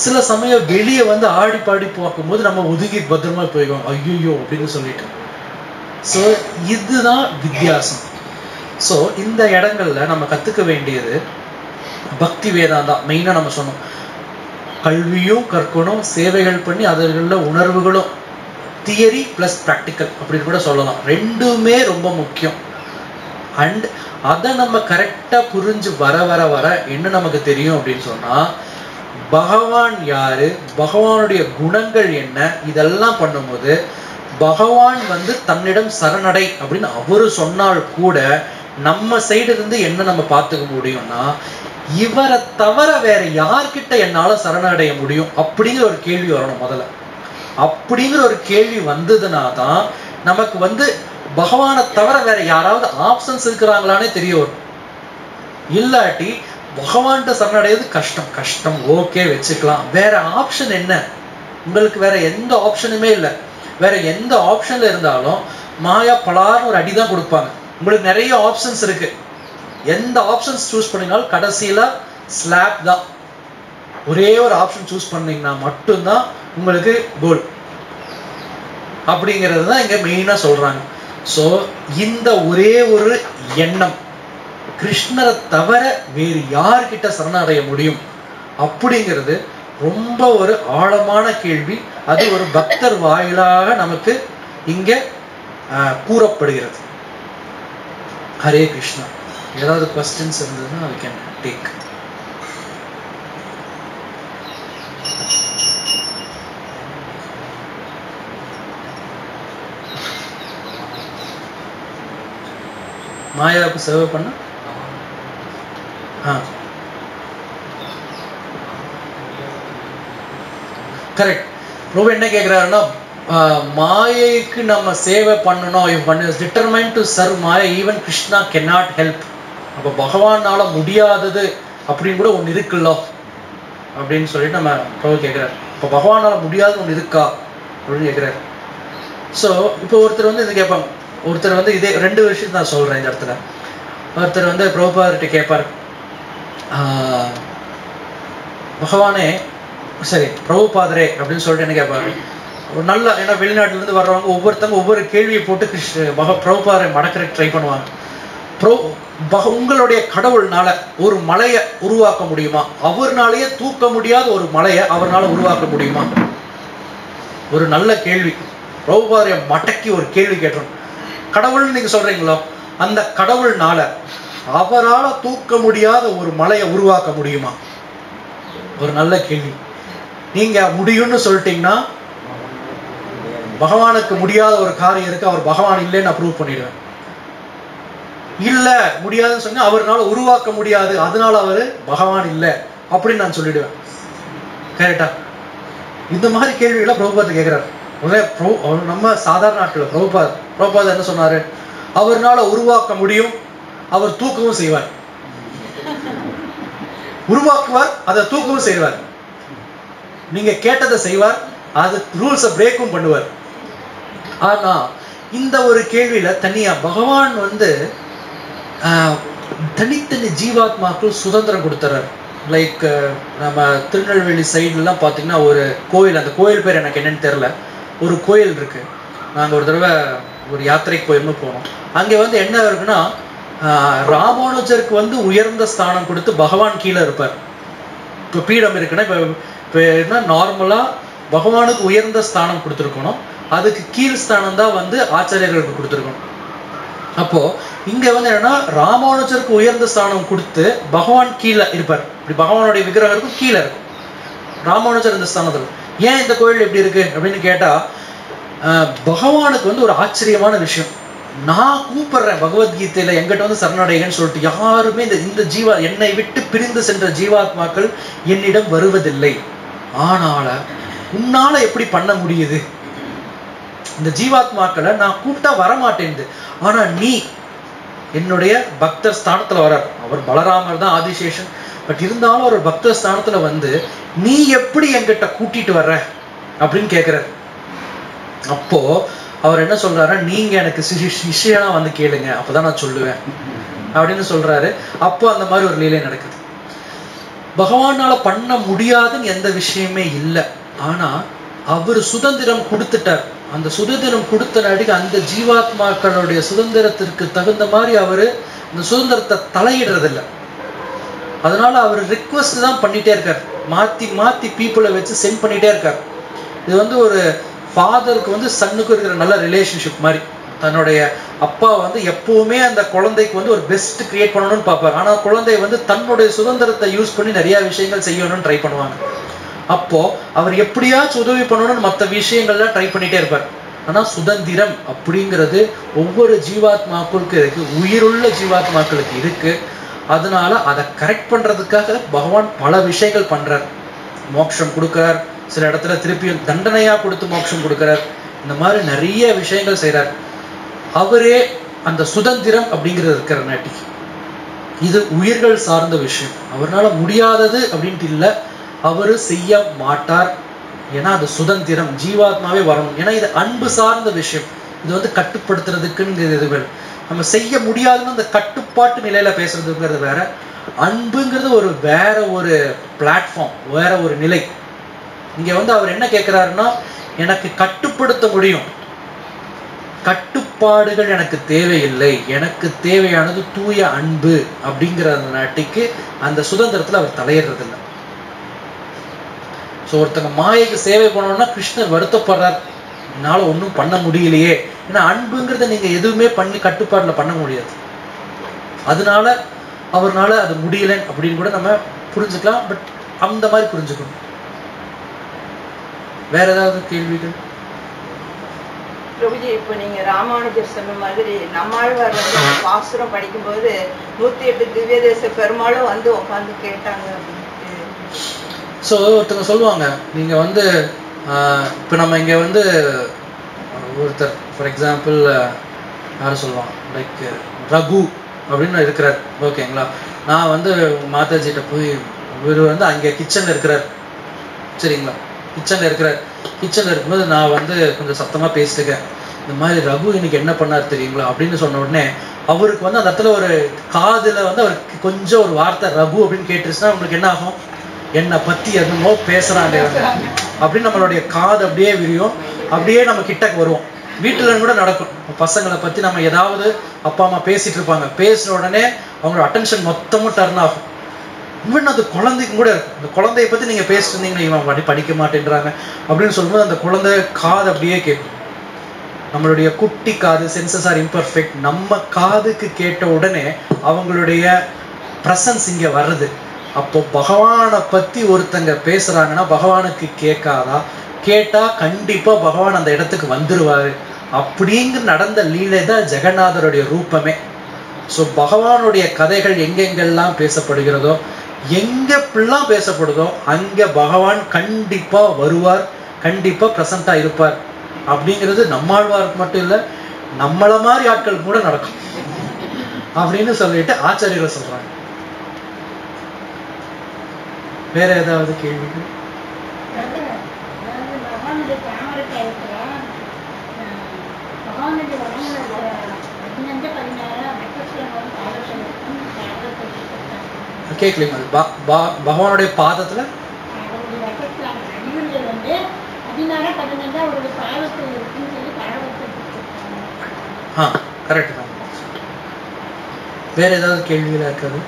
சில சமயம் வெளியே வந்து ஆடி பாடி பார்க்கும்போது நம்ம ஒதுங்கி பத்திரமா போய்க்கோம், ஐயோ அப்படின்னு சொல்லிட்டு. ஸோ இதுதான் வித்தியாசம். ஸோ இந்த இடங்கள்ல நம்ம கத்துக்க வேண்டியது பக்தி வேதாந்தா. மெயினா நம்ம சொன்னோம், கல்வியும் கற்கணும், சேவைகள் பண்ணி அதற்குள்ள உணர்வுகளும், தியரி பிளஸ் ப்ராக்டிக்கல் அப்படின்னு கூட சொல்லலாம், ரெண்டுமே ரொம்ப முக்கியம். அண்ட் அதை நம்ம கரெக்டா புரிஞ்சு வர வர வர என்ன நமக்கு தெரியும் அப்படின்னு சொன்னா, பகவான் யாரு, பகவானுடைய குணங்கள் என்ன, இதெல்லாம் பண்ணும்போது பகவான் வந்து தன்னிடம் சரணடை அப்படின்னு அவரு சொன்னால் கூட நம்ம சைடு இருந்து என்ன நம்ம பார்த்துக்க முடியும்னா, இவரை தவிர வேற யார்கிட்ட என்னால சரணடைய முடியும் அப்படிங்கிற ஒரு கேள்வி வரணும் முதல்ல. அப்படிங்கிற ஒரு கேள்வி வந்ததுன்னா தான் நமக்கு வந்து பகவானை தவிர வேற யாராவது ஆப்ஷன்ஸ் இருக்கிறாங்களானே தெரிய வரும். இல்லாட்டி பகவான்கிட்ட சரணடைவது கஷ்டம். கஷ்டம் ஓகே வச்சுக்கலாம், வேற ஆப்ஷன் என்ன? உங்களுக்கு வேற எந்த ஆப்ஷனுமே இல்லை. வேற எந்த ஆப்ஷன்ல இருந்தாலும் மாயா பலார்னு ஒரு அடிதான் கொடுப்பாங்க. உங்களுக்கு நிறைய ஆப்ஷன்ஸ் இருக்கு, எந்த ஆப்ஷன்ஸ் சூஸ் பண்ணினாலும் கடைசியில ஸ்லாப் தான். ஒரே ஒரு ஆப்ஷன் சூஸ் பண்ணீங்கன்னா மட்டும்தான் உங்களுக்கு கோல். அப்படிங்கிறது தான் இங்க மெயினா சொல்றாங்க. ஸோ இந்த ஒரே ஒரு எண்ணம், கிருஷ்ணரை தவிர வேறு யார்கிட்ட சரணடைய முடியும் அப்படிங்கிறது ரொம்ப ஒரு ஆழமான கேள்வி. அது ஒரு பக்தர் வாயிலாக நமக்கு இங்க கூறப்படுகிறது. ஹரே கிருஷ்ணா. ஏதாவது क्वेश्चंस இருந்ததுன்னா we can take. மாயாவுக்கு சேவை பண்ண கரெக்ட். ரொம்ப என்ன கேட்கிறாருன்னா, மாயைக்கு நம்ம சேவை பண்ணணும், determine to serve Maya, even Krishna cannot help. அப்ப பகவானால முடியாதது அப்படின்னு கூட ஒண்ணு இருக்குல்ல அப்படின்னு சொல்லிட்டு நம்ம பிரபு கேட்கிறாரு. இப்ப பகவானால முடியாத ஒண்ணு இருக்கா அப்படின்னு கேட்கிறாரு. ஸோ இப்போ ஒருத்தர் வந்து இது கேட்பாங்க, ஒருத்தர் வந்து இதே ரெண்டு விஷயம் நான் சொல்றேன் இந்த இடத்துல. ஒருத்தர் வந்து பிரபுபாதர்கிட்ட கேட்பார், பகவானே சரி பிரபுபாதரே அப்படின்னு சொல்லிட்டு என்ன கேட்பாரு. ஒரு நல்ல, ஏன்னா வெளிநாட்டுல இருந்து வர்றவங்க ஒவ்வொருத்தவங்க ஒவ்வொரு கேள்வியை போட்டு பிரபுபாதரை மடக்கிறதுக்கு ட்ரை பண்ணுவாங்க. உங்களுடைய கடவுள்னால ஒரு மலையை உருவாக்க முடியுமா? அவர்னாலேயே தூக்க முடியாத ஒரு மலையை அவர்னால உருவாக்க முடியுமா? ஒரு நல்ல கேள்வி. பிரபுபாதரை மடக்கி ஒரு கேள்வி கேட்டோம். கடவுள்னு நீங்க சொல்றீங்களோ, அந்த கடவுள்னால அவரால தூக்க முடியாத ஒரு மலையை உருவாக்க முடியுமா? ஒரு நல்ல கேள்வி. நீங்க முடியும்னு சொல்லிட்டீங்கன்னா பகவானுக்கு முடியாத ஒரு காரியம் இருக்கு, அவர் பகவான் இல்லைன்னு நான் ப்ரூவ் பண்ணிடுவேன். இல்ல முடியாதுன்னு சொன்னா அவர்னால உருவாக்க முடியாது, அதனால அவரு பகவான் இல்லை அப்படின்னு நான் சொல்லிடுவேன். கரெக்டா? இந்த மாதிரி கேள்விகளை பிரபுபாத் கேட்கிறாரு. நம்ம சாதாரண நாட்டுல பிரபுபாத் என்ன சொன்னாரு? அவர்னால உருவாக்க முடியும், அவர் தூக்கவும் செய்வார். உருவாக்குவார், அதை தூக்கவும் செய்வார். நீங்க கேட்டதை செய்வார், அது ரூல்ஸை பிரேக்கும் பண்ணுவார். ஆனா இந்த ஒரு கேள்வியில தனியா பகவான் வந்து தனித்தனி ஜீவாத்மாக்கள் சுதந்திரம் கொடுத்துறாரு. லைக் நம்ம திருநெல்வேலி சைடுலாம் பார்த்தீங்கன்னா ஒரு கோயில், அந்த கோயில் பேர் எனக்கு என்னன்னு தெரியல, ஒரு கோயில் இருக்கு. நாங்கள் ஒரு தடவை ஒரு யாத்திரைக்கு போயிருந்து போனோம். அங்கே வந்து என்ன இருக்குன்னா, ராமானுஜருக்கு வந்து உயர்ந்த ஸ்தானம் கொடுத்து பகவான் கீழே இருப்பார். இப்போ பீடம் இருக்குன்னா, இப்போ என்ன நார்மலாக பகவானுக்கு உயர்ந்த ஸ்தானம் கொடுத்துருக்கணும், அதுக்கு கீழ் ஸ்தானம் தான் வந்து ஆச்சாரியர்களுக்கு கொடுத்துருக்கணும். அப்போ இங்க வந்து என்னன்னா, ராமானுஜருக்கு உயர்ந்த ஸ்தானம் கொடுத்து பகவான் கீழே இருப்பார். இப்படி பகவானுடைய விக்கிரகம் இருக்கும், கீழே இருக்கும் ராமானுஜர் இந்த ஸ்தானத்தில். ஏன் இந்த கோயில் எப்படி இருக்கு அப்படின்னு கேட்டா, பகவானுக்கு வந்து ஒரு ஆச்சரியமான விஷயம். நான் கூப்பிடுறேன் பகவத்கீதையில எங்கிட்ட வந்து சரணடைகன்னு சொல்லிட்டு, யாருமே இந்த ஜீவா என்னை விட்டு பிரிந்து சென்ற ஜீவாத்மாக்கள் என்னிடம் வருவதில்லை. ஆனால உன்னால எப்படி பண்ண முடியுது? இந்த ஜீவாத்மாக்களை நான் கூப்பிட்டா வரமாட்டேங்குது, ஆனா நீ என்னுடைய பக்தர் ஸ்தானத்துல வர்றார். அவர் பலராமர் தான் ஆதிசேஷன், பட் இருந்தாலும் ஒரு பக்தர் ஸ்தானத்துல வந்து நீ எப்படி என்கிட்ட கூட்டிட்டு வர்ற அப்படின்னு கேட்கிறார். அப்போ அவர் என்ன சொல்றாரு, நீங்க எனக்கு சிஷ்யனா வந்து கேளுங்க, அப்பதான் நான் சொல்லுவேன் அப்படின்னு சொல்றாரு. அப்போ அந்த மாதிரி ஒரு லீலை நடக்குது. பகவானால பண்ண முடியாதுன்னு எந்த விஷயமே இல்லை. ஆனா அவர் சுதந்திரம் கொடுத்துட்டார். அந்த சுதந்திரம் கொடுத்த நாட்டுக்கு அந்த ஜீவாத்மாக்களுடைய சுதந்திரத்திற்கு தகுந்த மாதிரி அவரு இந்த சுதந்திரத்தை தலையிடுறதில்லை. அதனால அவர் ரிக்வெஸ்ட் தான் பண்ணிட்டே இருக்கார், மாத்தி மாத்தி பீப்புளை வச்சு சென்ட் பண்ணிட்டே இருக்கார். இது வந்து ஒரு ஃபாதருக்கு வந்து சன்னுக்கு இருக்கிற நல்ல ரிலேஷன்ஷிப் மாதிரி. தன்னுடைய அப்பா வந்து எப்பவுமே அந்த குழந்தைக்கு வந்து ஒரு பெஸ்ட் கிரியேட் பண்ணணும்னு பார்ப்பார். ஆனா குழந்தை வந்து தன்னுடைய சுதந்திரத்தை யூஸ் பண்ணி நிறைய விஷயங்கள் செய்யணும்னு ட்ரை பண்ணுவாங்க. அப்போ அவர் எப்படியாச்சும் உதவி பண்ணணும்னு மற்ற விஷயங்கள்ல ட்ரை பண்ணிட்டே இருப்பார். ஆனா சுதந்திரம் அப்படிங்கிறது ஒவ்வொரு ஜீவாத்மாக்களுக்கு இருக்கு, உயிருள்ள ஜீவாத்மாக்களுக்கு இருக்கு. அதனால அதை கரெக்ட் பண்றதுக்காக பகவான் பல விஷயங்கள் பண்றார். மோட்சம் கொடுக்கிறார், சில இடத்துல திருப்பியும் தண்டனையா கொடுத்து மோட்சம் கொடுக்கிறார். இந்த மாதிரி நிறைய விஷயங்கள் செய்யறார். அவரே அந்த சுதந்திரம் அப்படிங்கிறது இருக்கிற நாட்டி இது உயிர்கள் சார்ந்த விஷயம். அவரால் முடியாதது அப்படின்ட்டு இல்லை, அவரு செய்ய மாட்டார். ஏன்னா அது சுதந்திரம், ஜீவாத்மாவே வரணும். ஏன்னா இது அன்பு சார்ந்த விஷயம். இது வந்து கட்டுப்படுத்துறதுக்குங்கிறது நம்ம செய்ய முடியாதுன்னு அந்த கட்டுப்பாட்டு நிலையில பேசுறதுங்கிறது வேற. அன்புங்கிறது ஒரு வேற ஒரு பிளாட்ஃபார்ம், வேற ஒரு நிலை. இங்க வந்து அவர் என்ன கேட்கிறாருன்னா, எனக்கு கட்டுப்படுத்த முடியும், கட்டுப்பாடுகள் எனக்கு தேவையில்லை, எனக்கு தேவையானது தூய அன்பு அப்படிங்கிற அந்த நாட்டிக்கு அந்த சுதந்திரத்துல அவர் தலையிடுறது இல்லை. ஸோ ஒருத்தங்க மாயைக்கு சேவை பண்ணணும்னா கிருஷ்ணர் வருத்தப்படுறார், என்னால ஒன்றும் பண்ண முடியலையே. ஏன்னா அன்புங்கிறத நீங்க எதுவுமே பண்ணி கட்டுப்பாடுல பண்ண முடியாது. அதனால அவர்னால அது முடியல அப்படின்னு கூட நம்ம புரிஞ்சுக்கலாம். பட் அந்த மாதிரி புரிஞ்சுக்கணும். வேற ஏதாவது கேள்விகள்? பிரபுஜி, இப்போ நீங்க ராமானுஜர் சொன்ன மாதிரி நம்மாழ்வார் வந்து பாசுரம் படிக்கும்போது 108 திவ்ய தேச பெருமாளும் வந்து உட்காந்து கேட்டாங்க அப்படின்ட்டு. ஸோ ஒருத்தங்க சொல்லுவாங்க, நீங்க வந்து இப்போ நம்ம இங்க வந்து ஒருத்தர் ஃபார் எக்ஸாம்பிள் யாரும் சொல்லுவாங்க, லைக் ரகு அப்படின்னு இருக்கிறார், ஓகேங்களா. நான் வந்து மாதாஜிட்ட போய், இவர் வந்து அங்கே கிச்சன்ல இருக்கிறார், சரிங்களா, கிச்சன்ல இருக்கிறார். கிச்சன்ல இருக்கும்போது நான் வந்து கொஞ்சம் சத்தமா பேசிட்டுக்கேன், இந்த மாதிரி ரகு இன்னைக்கு என்ன பண்ணார் தெரியுங்களா அப்படின்னு சொன்ன உடனே அவருக்கு வந்து அந்த இடத்துல ஒரு காதுல வந்து அவருக்கு கொஞ்சம் ஒரு வார்த்தை ரகு அப்படின்னு கேட்டுருச்சுன்னா உங்களுக்கு என்ன ஆகும், என்னை பத்தி என்னமோ பேசுறாங்க அப்படின்னு நம்மளுடைய காது அப்படியே விரியும், அப்படியே நம்ம கிட்டக்கு வருவோம். வீட்டுல கூட நடக்கும், பசங்களை பத்தி நம்ம ஏதாவது அப்பா அம்மா பேசிட்டு இருப்பாங்க, பேசின உடனே அவங்களோட அட்டென்ஷன் மொத்தமும் டர்ன் ஆகும். ஈவன் அது குழந்தைக்கும் கூட இருக்கும். அந்த குழந்தைய பத்தி நீங்க பேசிட்டு இருந்தீங்கன்னா இவன் படிக்க மாட்டேன்றாங்க அப்படின்னு சொல்லும்போது அந்த குழந்தை காது அப்படியே கேட்கும். நம்மளுடைய குட்டி காது, சென்சஸ் ஆர் இம்பர்ஃபெக்ட், நம்ம காதுக்கு கேட்ட உடனே அவங்களுடைய பிரசன்ஸ் இங்க வருது. அப்போ பகவானை பத்தி ஒருத்தங்க பேசுறாங்கன்னா பகவானுக்கு கேட்காதா? கேட்டா கண்டிப்பா பகவான் அந்த இடத்துக்கு வந்துருவாரு. அப்படிங்கிற நடந்த லீலை தான் ஜெகநாதருடைய ரூபமே. ஸோ பகவானுடைய கதைகள் எங்கெங்கெல்லாம் பேசப்படுகிறதோ, எங்கெல்லாம் பேசப்படுதோ அங்க பகவான் கண்டிப்பா வருவார், கண்டிப்பா பிரசண்டா இருப்பார். அப்படிங்கிறது நம்மாழ்வாருக்கு மட்டும் இல்லை, நம்மள மாதிரி ஆட்களுக்கு கூட நடக்கும் அப்படின்னு சொல்லிட்டு ஆச்சாரியர்கள் சொல்றாங்க. வேற ஏதாவது கேள்விகள்? கேட்கலீங்க. பகவானுடைய பாதத்துல கரெக்ட் தான். வேற ஏதாவது கேள்விகளா இருக்காது?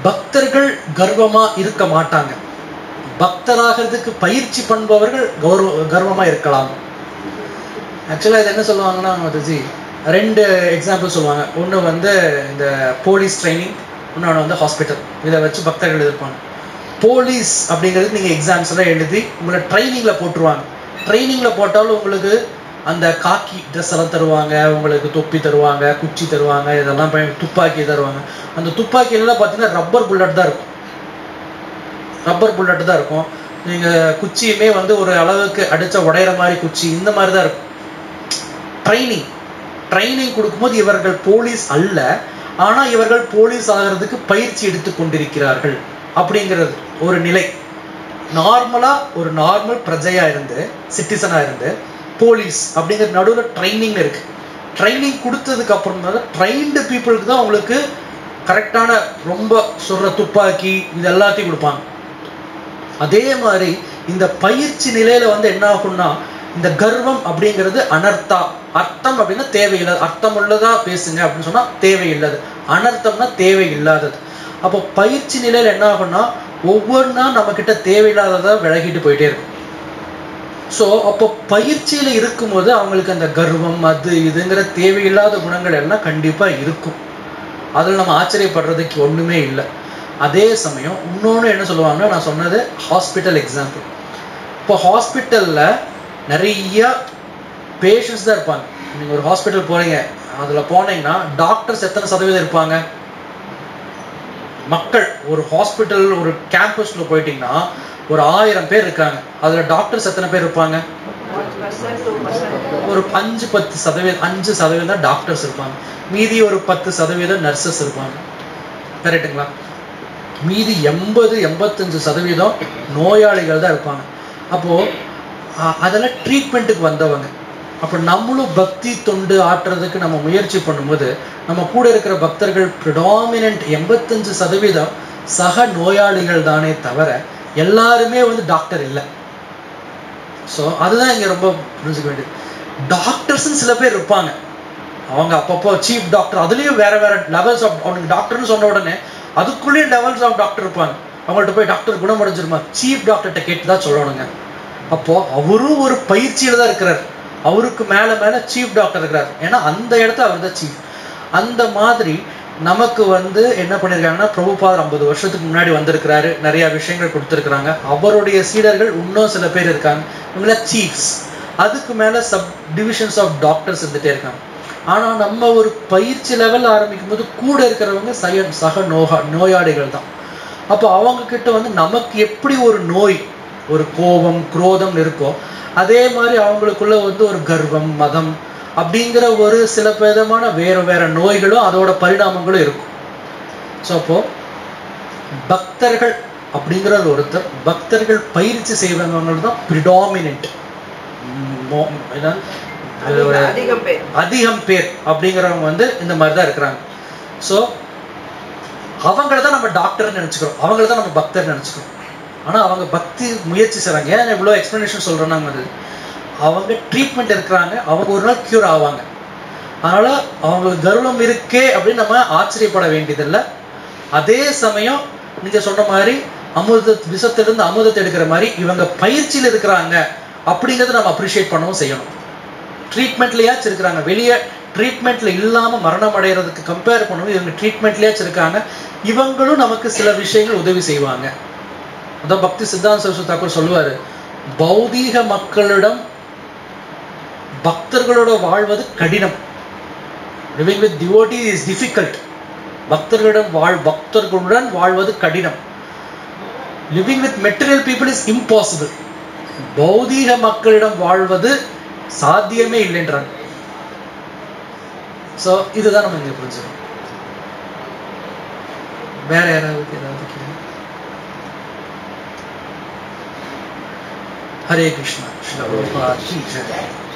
பக்தர்கள் கர்வமா இருக்க மாட்டாங்க. பக்தராகிறதுக்கு பயிற்சி பண்ணுபவர்கள் கர்வமா இருக்கலாம். ஆக்சுவலா இது என்ன சொல்லுவாங்கன்னா மாதாஜி, 2 எக்ஸாம்பிள் சொல்லுவாங்க. ஒன்று வந்து இந்த போலீஸ் ட்ரைனிங், இன்னொன்று வந்து ஹாஸ்பிட்டல். இதை வச்சு பக்தர்கள் இருப்பாங்க. போலீஸ் அப்படிங்கிறது நீங்கள் எக்ஸாம்ஸ் எல்லாம் எழுதி உங்களை ட்ரைனிங்ல போட்டுருவாங்க. ட்ரைனிங்ல போட்டாலும் உங்களுக்கு அந்த காக்கி ட்ரெஸ் எல்லாம் தருவாங்க, உங்களுக்கு தொப்பி தருவாங்க, குச்சி தருவாங்க, இதெல்லாம் துப்பாக்கி தருவாங்க. அந்த துப்பாக்கியெல்லாம் பார்த்தீங்கன்னா ரப்பர் புல்லட் தான் இருக்கும், ரப்பர் புல்லட் தான் இருக்கும். நீங்கள் குச்சியுமே வந்து ஒரு அளவுக்கு அடிச்சா உடையிற மாதிரி குச்சி, இந்த மாதிரி தான் இருக்கும். ட்ரைனிங் கொடுக்கும்போது இவர்கள் போலீஸ் அல்ல, ஆனா இவர்கள் போலீஸ் ஆகிறதுக்கு பயிற்சி எடுத்து கொண்டிருக்கிறார்கள் அப்படிங்கிறது ஒரு நிலை. நார்மலா ஒரு நார்மல் பிரஜையா இருந்து, சிட்டிசனா இருந்து போலீஸ் அப்படிங்கிற நடுவில் ட்ரைனிங் இருக்கு. ட்ரைனிங் கொடுத்ததுக்கு அப்புறம் தான் ட்ரைன்டு பீப்புளுக்கு தான் உங்களுக்கு கரெக்டான ரொம்ப சொல்ற துப்பாக்கி இது எல்லாத்தையும் கொடுப்பாங்க. அதே மாதிரி இந்த பயிற்சி நிலையில வந்து என்ன ஆகும்னா, இந்த கர்வம் அப்படிங்கிறது அனர்த்தா. அர்த்தம் அப்படின்னா தேவையில்லாது, அர்த்தம் உள்ளதா பேசுங்க அப்படின்னு சொன்னா தேவையில்லாது, அனர்த்தம்னா தேவையில்லாதது. அப்போ பயிற்சி நிலையில என்ன ஆகும்னா, ஒவ்வொரு நாள் நம்ம கிட்ட தேவையில்லாததா விலகிட்டு போயிட்டே இருக்கும். ஸோ அப்போ பயிற்சியில இருக்கும்போது அவங்களுக்கு அந்த கர்வம் அது இதுங்கிற தேவையில்லாத குணங்கள் எல்லாம் கண்டிப்பா இருக்கும். அதில் நம்ம ஆச்சரியப்படுறதுக்கு ஒண்ணுமே இல்லை. அதே சமயம் இன்னொன்று என்ன சொல்லுவாங்கன்னா, நான் சொன்னது ஹாஸ்பிட்டல் எக்ஸாம்பிள். இப்போ ஹாஸ்பிட்டல்ல நிறைய பேஷண்ட்ஸ் தான் இருப்பாங்க. நீங்க ஒரு ஹாஸ்பிட்டல் போறீங்க, அதுல போனீங்கன்னா டாக்டர்ஸ் எத்தனை சதவீதம் இருப்பாங்க? மக்கள் ஒரு ஹாஸ்பிட்டல் ஒரு கேம்பஸ்ல போயிட்டீங்கன்னா ஒரு 1000 பேர் இருக்காங்க, அதுல டாக்டர்ஸ் எத்தனை பேர் இருப்பாங்க? ஒரு 5% தான் டாக்டர்ஸ் இருப்பாங்க, மீதி ஒரு 10% நர்சஸ் இருப்பாங்க. கரெக்டுங்களா? மீதி 80-85% நோயாளிகள் தான் இருப்பாங்க. அப்போ அதெல்லாம் ட்ரீட்மெண்ட்டுக்கு வந்தவங்க. அப்போ நம்மளும் பக்தி தொண்டு ஆற்றுறதுக்கு நம்ம முயற்சி பண்ணும்போது நம்ம கூட இருக்கிற பக்தர்கள் ப்ரிடாமினன்ட் 85% சக நோயாளிகள் தானே தவிர எல்லாருமே வந்து டாக்டர் இல்லை. ஸோ அதுதான் இங்க ரொம்ப புரிஞ்சுக்க வேண்டியது. டாக்டர்ஸ் சில பேர் இருப்பாங்க, அவங்க அப்பப்போ சீஃப் டாக்டர், அதுலயும் வேற வேற லெவல்ஸ் ஆஃப், அவனுக்கு டாக்டர்னு சொன்ன உடனே அதுக்குள்ளேயும் லெவல்ஸ் ஆஃப் டாக்டர் இருப்பாங்க. அவங்கள்ட்ட போய் டாக்டர் குணமடைஞ்சிருமா, சீஃப் டாக்டர்கிட்ட கேட்டு தான் சொல்லணுங்க. அப்போ அவரும் ஒரு பயிற்சியில தான் இருக்கிறார், அவருக்கு மேல மேல சீஃப் டாக்டர் இருக்கிறார், ஏன்னா அந்த இடத்துல அவர் தான் சீஃப். அந்த மாதிரி நமக்கு வந்து என்ன பண்ணிருக்காங்கன்னா, பிரபுபாதர் 50 வருஷத்துக்கு முன்னாடி வந்திருக்கிறாரு, நிறைய விஷயங்கள் கொடுத்துருக்குறாங்க. அவருடைய சீடர்கள் இன்னும் சில பேர் இருக்காங்க, இவங்கள சீஃப்ஸ். அதுக்கு மேல சப் டிவிஷன்ஸ் ஆஃப் டாக்டர்ஸ் இருந்துட்டே இருக்காங்க. ஆனா நம்ம ஒரு பயிற்சி லெவல் ஆரம்பிக்கும் போது கூட இருக்கிறவங்க சக நோயாளிகள் தான். அப்போ அவங்க கிட்ட வந்து நமக்கு எப்படி ஒரு நோய், ஒரு கோபம் குரோதம் இருக்கோ, அதே மாதிரி அவங்களுக்குள்ள வந்து ஒரு கர்வம் மதம் அப்படிங்கிற ஒரு சில விதமான வேற வேற நோய்களும் அதோட பரிணாமங்களும் இருக்கும். ஸோ அப்போ பக்தர்கள் அப்படிங்கிற ஒருத்தர், பக்தர்கள் பயிற்சி செய்வங்க தான் ப்ரிடாமினன்ட், அதிகம் பேர் அப்படிங்கிறவங்க வந்து இந்த மாதிரி தான் இருக்கிறாங்க. ஸோ அவங்கள தான் நம்ம டாக்டர் நினைச்சுக்கிறோம், அவங்கள தான் நம்ம பக்தர் நினைச்சுக்கிறோம். ஆனா அவங்க பக்தி முயற்சி செய்றாங்க. ஏன் இவ்வளோ எக்ஸ்பிளனேஷன் சொல்றேன்னா, அவங்க ட்ரீட்மெண்ட் இருக்கிறாங்க, அவங்க ஒரு நாள் கியூர் ஆவாங்க. அதனால அவங்களுக்கு கர்வம் இருக்கே அப்படின்னு நம்ம ஆச்சரியப்பட வேண்டியதில்லை. அதே சமயம் நீங்க சொன்ன மாதிரி விஷத்திலிருந்து அமுதத்தை எடுக்கிற மாதிரி இவங்க பயிற்சியில் இருக்கிறாங்க அப்படிங்கிறத நம்ம அப்ரிஷியேட் பண்ணவும் செய்யணும். ட்ரீட்மெண்ட்லயாச்சும் இருக்கிறாங்க, வெளியே ட்ரீட்மெண்ட்ல இல்லாம மரணம் அடைகிறதுக்கு கம்பேர் பண்ணுவோம், இவங்க ட்ரீட்மெண்ட்லயாச்சும் இருக்காங்க, இவங்களும் நமக்கு சில விஷயங்கள் உதவி செய்வாங்க. அதான் பக்தி சித்தாந்த சரஸ்வதி தாக்கூர் சொல்லுவாரு, பௌதீக மக்களிடம் பக்தர்களோட வாழ்வது கடினம். Living with devotee is difficult. பக்தர்களுடன் வாழ்வது கடினம். Living with material people is impossible. பௌதீக மக்களிடம் வாழ்வது சாத்தியமே இல்லைன்றாங்க. ஸோ இதுதான் நம்ம இங்க புரிஞ்சுக்கணும். வேற யாராவது ஏதாவது கேள்வி? हरे कृष्णा। श्री प्रभुपाद की जय।